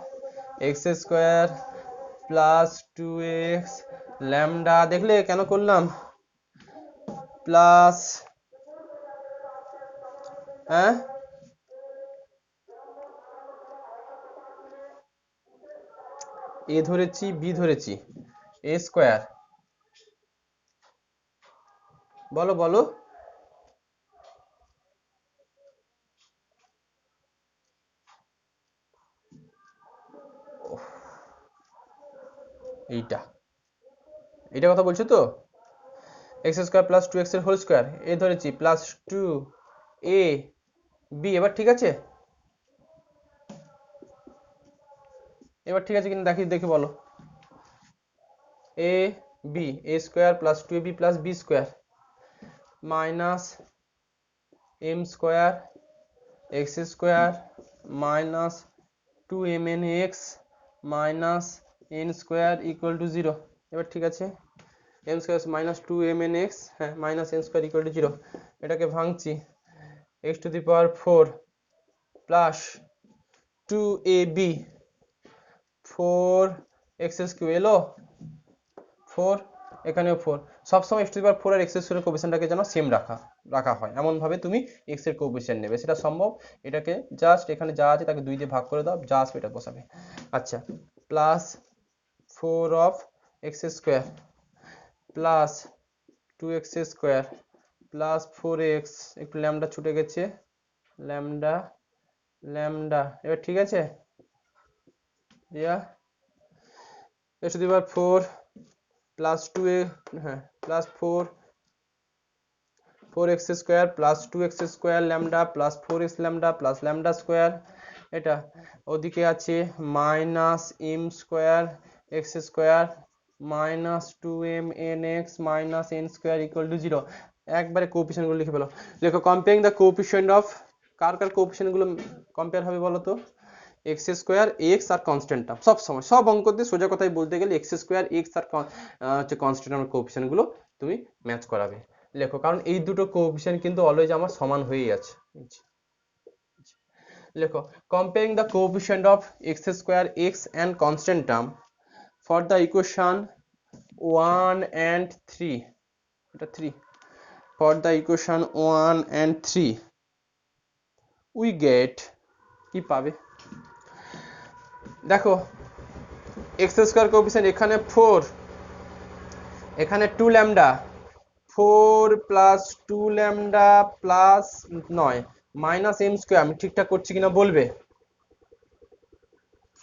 x square plus 2x lambda, দেখলে কেন করলাম, প্লাস হ্যাঁ এ ধরেছি বি ধরেছি, এ স্কোয়ার, বলো বলো। এইটা এটা কথা বলছো তো, এক্স স্কোয়ার প্লাস 2x এর হোল স্কোয়ার, এ ধরেছি প্লাস 2 এ বি, এবার ঠিক আছে? এবার ঠিক আছে কিনা দেখি, দেখে বলো। A b, a square plus 2ab plus b square minus m square x square minus 2mn x minus n square equal to 0। এবার ঠিক আছে, m square minus 2mn x, হ্যাঁ minus n square equal to 0। এটাকে ভাঙছি, x to the power 4 plus 2ab 4x কিউ এলো 4, এখানেও 4। সবসময় এক্স টু দি পাওয়ার 4 আর এক্স এর কোএফিসিয়েন্টটাকে যেন সেম রাখা হয়, এমন ভাবে তুমি এক্স এর কোএফিসিয়েন্ট নেবে, সেটা সম্ভব। এটাকে জাস্ট এখানে যা আছে তাকে 2 দিয়ে ভাগ করে দাও, জাস্ট এটা বসাবে। আচ্ছা, plus 4 of x square plus 2x square plus 4x, একটু ল্যামডা ছুটে গেছে, ল্যামডা ল্যামডা, এবার ঠিক আছে দিয়া x to the power 4 plus 2a, হ্যাঁ plus 4x square plus 2x square lambda plus 4x lambda plus lambda square, এটা ওদিকে আছে minus m square x square minus 2mn x minus n square equal to 0। একবারে coefficient গুলো লিখে ফেলো। দেখো comparing the coefficient of, কার coefficient গুলো কম্পেয়ার হবে বলো তো? এক্স স্কোয়ার এক্স আর কনস্ট্যান্ট টার্ম, সব সময় সব অঙ্ক দিয়ে সোজা কথায় বলতে গেলে এক্স স্কোয়ার এক্স আর হচ্ছে কনস্ট্যান্ট টার্মের কোএফিসিয়েন্ট গুলো তুমি ম্যাচ করাবে। লেখো, কারণ এই দুটো কোএফিসিয়েন্ট কিন্তু অলওয়েজ আমার সমান হয়েই আছে। লেখো, comparing the coefficient of x square x and constant term for the equation 1 and 3, এটা 3, for the equation 1 and 3 we get, কি পাবে দেখো, এক্স স্কোয়ার কোএফিসিয়েন্ট এখানে 4, এখানে 2 lambda, 4 plus 2 lambda plus 9 minus m square, আমি ঠিকঠাক করছি কিনা বলবে?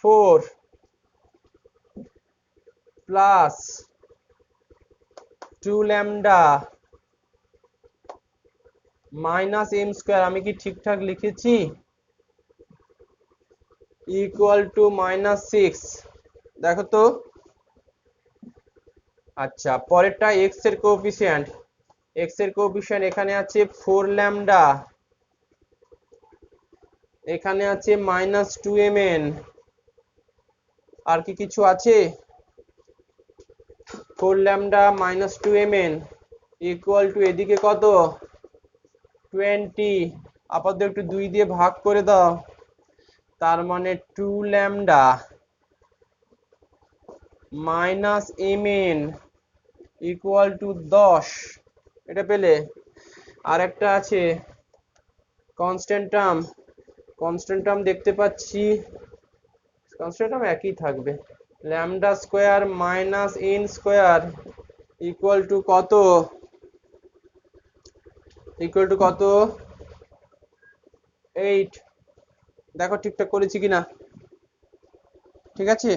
4 plus 2 lambda minus m square, আমি কি ঠিকঠাক লিখেছি? ইকুয়াল টু মাইনাস 6, দেখো তো। আচ্ছা, পরেরটা এক্স এর কোএফিসিয়েন্ট, এক্স এর কোএফিসিয়েন্ট এখানে আছে 4 ল্যামডা, এখানে আছে মাইনাস 2mn, আর কি কিছু আছে? 4 lambda minus 2mn equal to এদিকে কত? 20, আপাতত একটু 2 দিয়ে ভাগ করে দাও, তার মানে 2 lambda minus mn equal to 10, এটা পেলে। আর একটা আছে কনস্ট্যান্ট টার্ম, কনস্ট্যান্ট টার্ম দেখতে পাচ্ছি, কনস্ট্যান্ট টার্ম একই থাকবে, lambda square minus n square equal to কত? ইকুয়াল টু কত? 8। দেখো ঠিকঠাক করেছি কিনা, ঠিক আছে।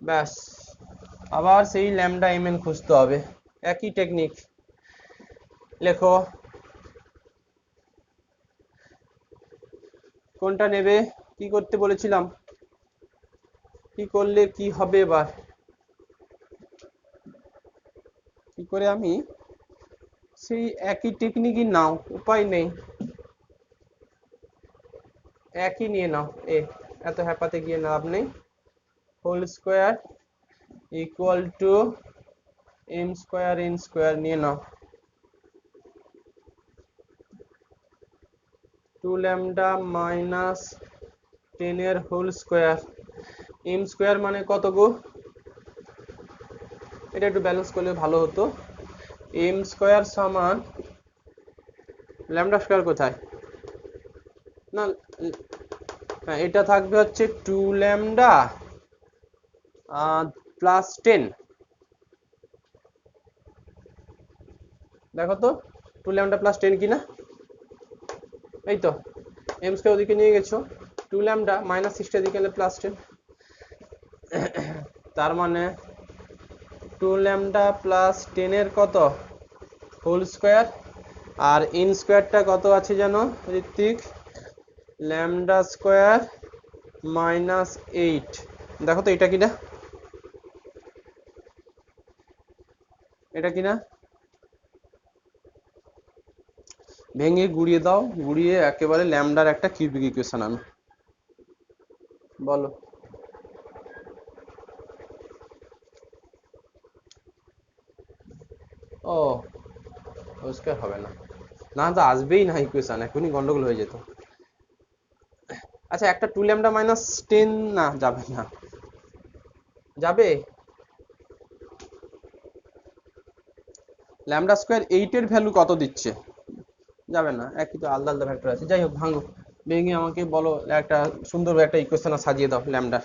ব্যাস, আবার সেই ল্যামডা mn খুঁজতে হবে, একই টেকনিক। লেখো কোনটা নেবে, কি করতে বলেছিলাম, কি করলে কি হবে এবার, কি করে আমি সেই একই টেকনিকই নাও, উপায় নেই, একই নিয়ে নাও। এত হ্যাপাতে গিয়ে লাভ নেই। Whole square equal to m square n square নিয়ে নাও। 2 ল্যামডা মাইনাস 10 এর হোল স্কোয়ার, এম স্কোয়ার মানে কত গো, এটা একটু ব্যালেন্স করলে ভালো হতো। এম স্কোয়ার সমান ল্যামডা স্কোয়ার কোথায়, না হ্যাঁ এটা থাকবে হচ্ছে 2 ল্যামডা প্লাস 10। দেখো তো 2 ল্যামডা প্লাস 10 কিনা, এই তো এম স্কোয়ার ওদিকে নিয়ে গেছো, 2 ল্যামডা মাইনাস 60 এদিকে এলে প্লাস 10, তার মানে 2 ল্যামডা প্লাস 10 এর কত হোল স্কোয়ার, আর এন স্কোয়ারটা কত আছে জানো ঋত্বিক, ল্যামডা স্কোয়ার মাইনাস 8। দেখো তো এটা কিনা, এটা কিনা, ভেঙে গুড়িয়ে দাও, গুড়িয়ে একেবারে ল্যামডার একটা কিউবিক ইকুয়েশন আনো, বলো। ও পরিষ্কার হবে না, না তো আসবেই না ইকুয়েশন, এখনই গন্ডগোল হয়ে যেত। আচ্ছা একটা 2 ল্যামডা মাইনাস 10 না যাবে না, যাবে ল্যামডা স্কোয়ার 8 এর ভ্যালু কত দিচ্ছে, যাবে না, একই তো, আলাদা আলাদা ভেক্টর আছে। যাই হোক ভাঙো, ভেঙে আমাকে বলো একটা সুন্দর একটা ইকুয়েশন সাজিয়ে দাও ল্যামডার।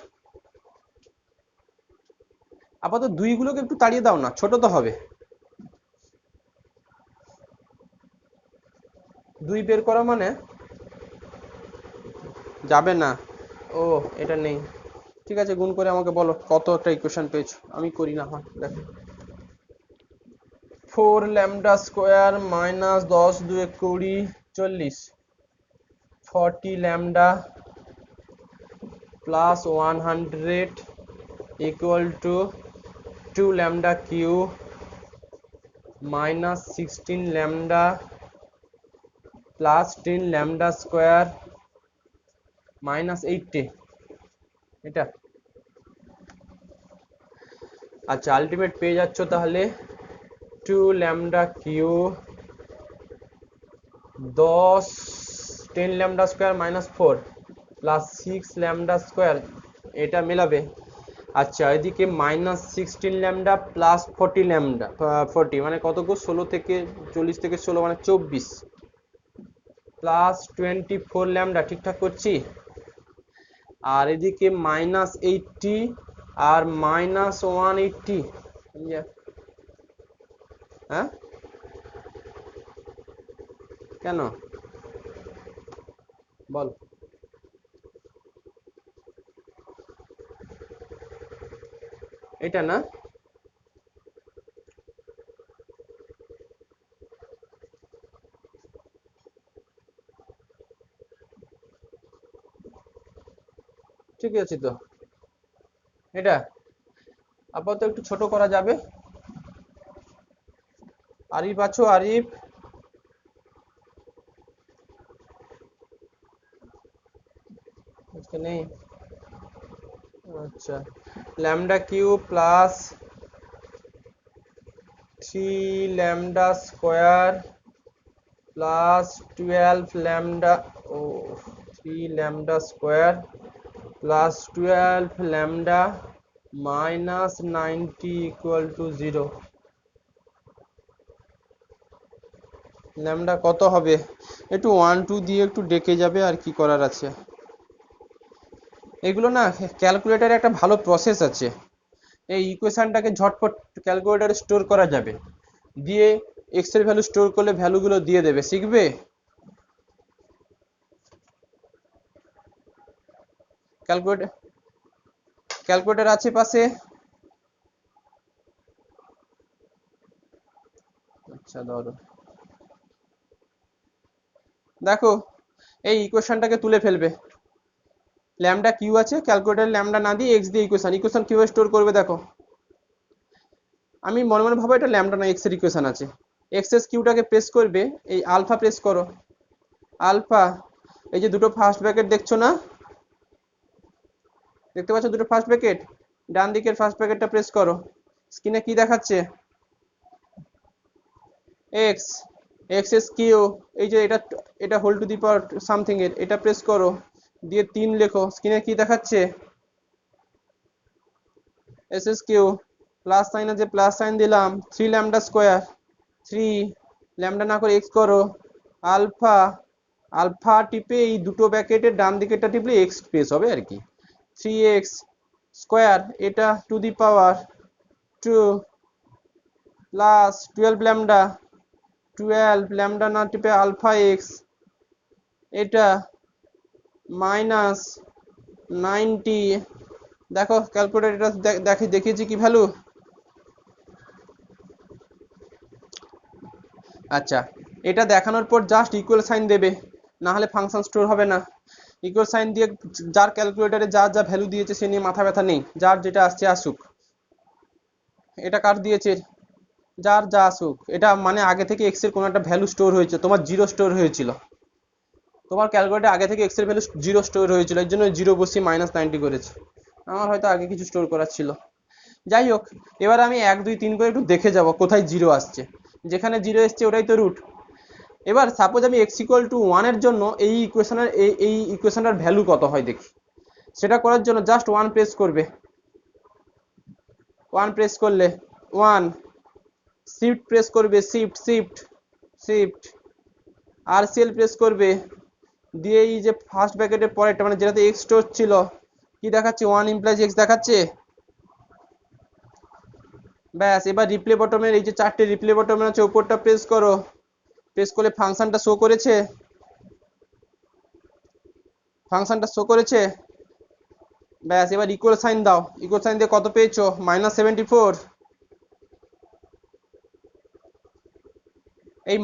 আপাতত দুইগুলোকে একটু তাড়িয়ে দাও না, ছোট তো হবে। 2 বের করা মানে যাবে না, ও এটা নেই, ঠিক আছে গুণ করে আমাকে বলো কত একটা ইকুয়েশন পেয়েছো, আমি করি না হয় দেখো। 4 lambda square minus 10 2 20 40, 40 lambda plus 100 equal to 2 lambda cube minus 16 lambda plus 10 lambda square minus 80, এটা। আচ্ছা আলটিমেট পেয়ে যাচ্ছ তাহলে 2 lambda cube 10 lambda square minus 4 plus 6 lambda square, এটা মেলাবে। আচ্ছা এদিকে মাইনাস 16 ল্যামডা প্লাস 40 ল্যামডা, 40 মানে কত গো, 16 থেকে 40 থেকে 16 মানে 24 প্লাস 24 ল্যামডা, ঠিকঠাক করছি। আর এদিকে মাইনাস 80 আর মাইনাস 180, হ্যাঁ কেন বল, এটা না, ঠিক আছে তো, এটা আপাতত একটু ছোট করা যাবে। আরিফ আছো, আরিফ আজকে নেই, আচ্ছা lambda cube plus 3 lambda square plus 12 lambda, ও 3 lambda square plus 12 lambda minus 90 equal to 0। Lambda কত হবে, একটু 1 2 দিয়ে একটু ডেকে যাবে, আর কি করার আছে। এগুলো না ক্যালকুলেটারে একটা ভালো প্রসেস আছে, এই ইকুয়েশনটাকে ঝটপট ক্যালকুলেটারে স্টোর করা যাবে, দিয়ে এক্স এর ভ্যালু স্টোর করলে ভ্যালুগুলো দিয়ে দেবে, শিখবে। ক্যালকুলেটর ক্যালকুলেটর আছে পাশে? আচ্ছা ধরো, দেখো এই ইকুয়েশনটাকে তুলে ফেলবে। ল্যামডা কিউ আছে, ক্যালকুলেটর ল্যামডা না দিয়ে এক্স দিয়ে ইকুয়েশন কিভাবে স্টোর করবে দেখো। আমি মনে মনে ভাবো এটা ল্যামডা না এক্স এর ইকুয়েশন আছে। এক্স এস কিউটাকে প্রেস করবে, এই আলফা প্রেস করো, আলফা, এই যে দুটো ফার্স্ট ব্র্যাকেট দেখছো না, দেখতে পাচ্ছ দুটো ফার্স্ট ব্র্যাকেট, ডান দিকের ফার্স্ট ব্র্যাকেটটা প্রেস করো। স্ক্রিনে কি দেখাচ্ছে? এক্স, এক্স এস কিউ, এই যে এটা, এটা whole to the power something এর, এটা প্রেস করো, দিয়ে 3 লেখো। স্ক্রিনে কি দেখাচ্ছে? S S Q, plus sign আছে, প্লাস সাইন দিলাম, 3 ল্যামডা স্কোয়ার, 3 ল্যামডা না করে এক্স করো, আলফা, আলফা টিপে এই দুটো ব্র্যাকেটের ডান দিকেরটা টিপলে এক্স প্রেস হবে আর কি। 3x স্কোয়ার, এটা two the power 2 plus 12 lambda, 12 lambda না টিপে আলফা এক্স, এটা মাইনাস 90। দেখো ক্যালকুলেটর এটা দেখিয়েছি কি ভ্যালু। আচ্ছা, এটা দেখানোর পর জাস্ট ইকুয়াল সাইন দেবে, না হলে ফাংশন স্টোর হবে না। ইকুয়াল সাইন দিয়ে যার ক্যালকুলেটরে যার যা ভ্যালু দিয়েছে সে নিয়ে মাথা ব্যথা নেই, যার যেটা আসছে আসুক। এটা কার দিয়েছে? যার যা আসুক। এটা মানে আগে থেকে এক্স এর কোনো একটা ভ্যালু স্টোর হয়েছে, তোমার 0 স্টোর হয়েছিল, তোমার ক্যালকুলেটরে আগে থেকে এক্স এর ভ্যালু 0 স্টোর হয়েছিল, এর জন্য 0 বসিয়ে -90 করেছে। আমার হয়তো আগে কিছু স্টোর করার ছিল। যাই হোক, এবার আমি 1 2 3 করে একটু দেখে যাব কোথায় 0 আসছে। যেখানে 0 এসছে ওটাই তো রুট। এবার সাপোজ আমি x = 1 এর জন্য এই ইকুয়েশনের এই ইকুয়েশনটার ভ্যালু কত হয় দেখি। সেটা করার জন্য জাস্ট 1 প্রেস করবে, 1 প্রেস করলে 1, শিফট প্রেস করবে, shift shift shift, RCL press করবে, দিয়ে এই যে ফার্স্ট ব্র্যাকেটের পরেরটা মানে যেটাতে এক্স স্টোর ছিল, কি দেখাচ্ছে? 1 ইমপ্লাইজ এক্স দেখাচ্ছে। ব্যাস, এবার রিপ্লে বটমের এই যে 4টে রিপ্লে বটম আছে উপরটা প্রেস করো, প্রেস করলে ফাংশনটা শো করেছে, ফাংশনটা শো করেছে। ব্যাস, এবার ইকুয়াল সাইন দাও, ইকুয়াল সাইন দিয়ে কত পেয়েছো? -74। এই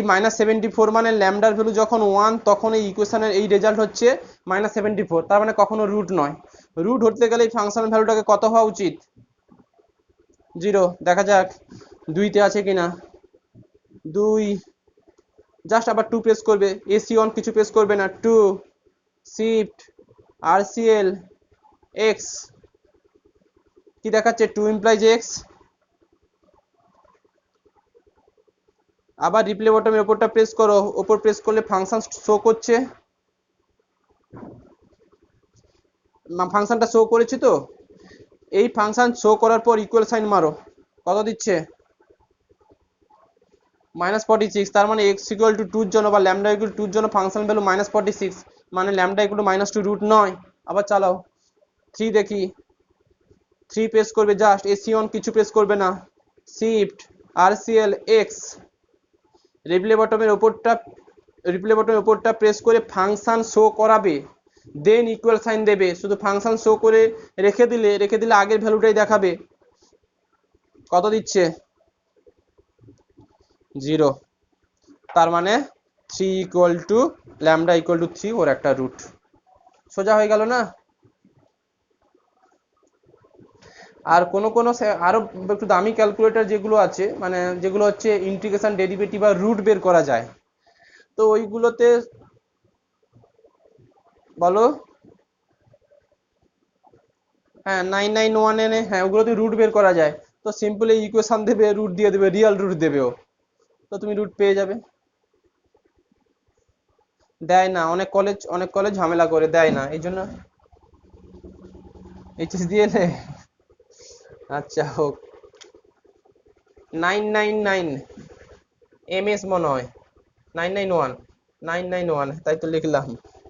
-74 মানে ল্যামডার ভ্যালু যখন 1 তখন এই ইকুয়েশনের এই রেজাল্ট হচ্ছে -74, তার মানে কখনো রুট নয়। রুট হতে গেলে এই ফাংশন ভ্যালুটাকে কত হওয়া উচিত? 0। দেখা যাক 2তে আছে কিনা। 2, জাস্ট আবার 2 প্রেস করবে, এসি অন, কিছু প্রেস করবে না, 2 শিফট আরসিএল এক্স, কি দেখাচ্ছে? 2 ইমপ্লাইজ এক্স। আবার রিপ্লে বটমের উপরটা প্রেস করো, উপর প্রেস করলে ফাংশন শো করছে, ফাংশনটা শো করেছে তো। এই ফাংশন শো করার পর ইকুয়াল সাইন মারো, কত দিচ্ছে? -46। তার মানে x = 2 এর জন্য বা ল্যামডা = 2 এর জন্য ফাংশন ভ্যালু -46, মানে ল্যামডা = -2 রুট নয়। আবার চালাও, 3 দেখি, 3 প্রেস করবে, জাস্ট এসি অন, কিছু প্রেস করবে না, শিফট আরসিএল এক্স, রিপ্লে বটমের উপরটা প্রেস করে ফাংশন শো করাবে, দেন ইকুয়াল সাইন দেবে। শুধু ফাংশন শো করে রেখে দিলে আগের ভ্যালুটাই দেখাবে। কত দিচ্ছে? 0। তার মানে 3 = ল্যামডা = 3, ওর একটা রুট। সোজা হয়ে গেল না? আর কোন আরো একটু দামি ক্যালকুলেটর যেগুলো আছে, মানে যেগুলো হচ্ছে ইন্টিগ্রেশন, ডেরিভেটিভ বা রুট বের করা যায়, তো ওইগুলোতে বলো। হ্যাঁ 991 এনে, হ্যাঁ ওগুলোতে রুট বের করা যায়। তো সিম্পলি ইকুয়েশন দেবে, রুট দিয়ে দেবে, রিয়েল রুট দেবেও, তো তুমি রুট পেয়ে যাবে। দেয় না, অনেক কলেজ ঝামেলা করে দেয় না, এই জন্য। এইচএস দিয়েছে? আচ্ছা হোক। 999 এমএস মনে হয়, 991, 991, তাই তো লিখলাম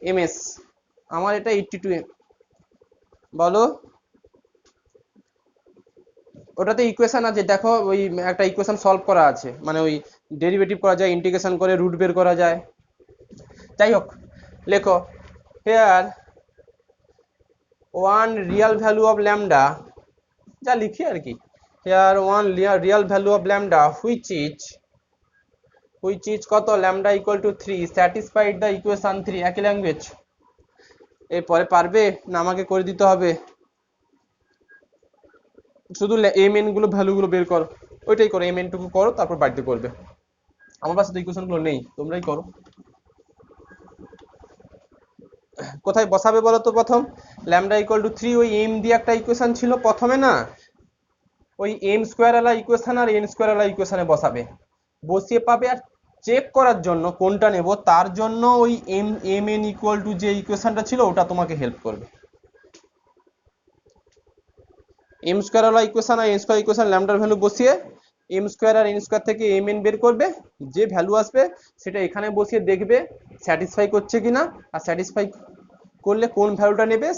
এমএস। আমার এটা 82। বলো। ওটাতে ইকুয়েশন আছে, দেখো ওই একটা ইকুয়েশন সলভ করা আছে, মানে ওই ডেরিভেটিভ করা যায়, ইন্টিগ্রেশন করে রুট বের করা যায়। যাই হোক, লেখো here one real value of lambda, যা লিখি আর কি, here one real value of lambda which is কত, lambda equal to 3 satisfied the equation 3। একই ল্যাঙ্গুয়েজ। এরপরে পারবে না আমাকে করে দিতে হবে? শুধু এম এন গুলো ভ্যালুগুলো বের করো, ওইটাই করো, এম এন টুকু করো, তারপর বাড়িতে করবে। আমার কাছে তো ইকুয়েশন গুলো নেই, তোমরাই করো। কোথায় বসাবে বলো তো? প্রথম ল্যামডা ইকুয়াল টু 3, ওই এম দিয়ে একটা ইকুয়েশন ছিল প্রথমে না, ওই এম স্কোয়ার আলা ইকুয়েশন আর এন স্কোয়ার আলা ইকুয়েশনে বসাবে, বসিয়ে পাবে। আর চেক করার জন্য কোনটা নেব, তার জন্য ওই এম এন ইকুয়াল টু যে ইকুয়েশনটা ছিল ওটা তোমাকে হেল্প করবে। এম স্কোয়ার আলা ইকুয়েশন আর এন স্কোয়ার ইকুয়েশন ল্যামডার ভ্যালু বসিয়ে এম স্কোয়ার আর এন স্কোয়ার থেকে এম এন বের করবে, যে ভ্যালু আসবে সেটা এখানে বসিয়ে দেখবে স্যাটিসফাই করছে কিনা, আর স্যাটিসফাই করলে কোন ভ্যালুটা নেবে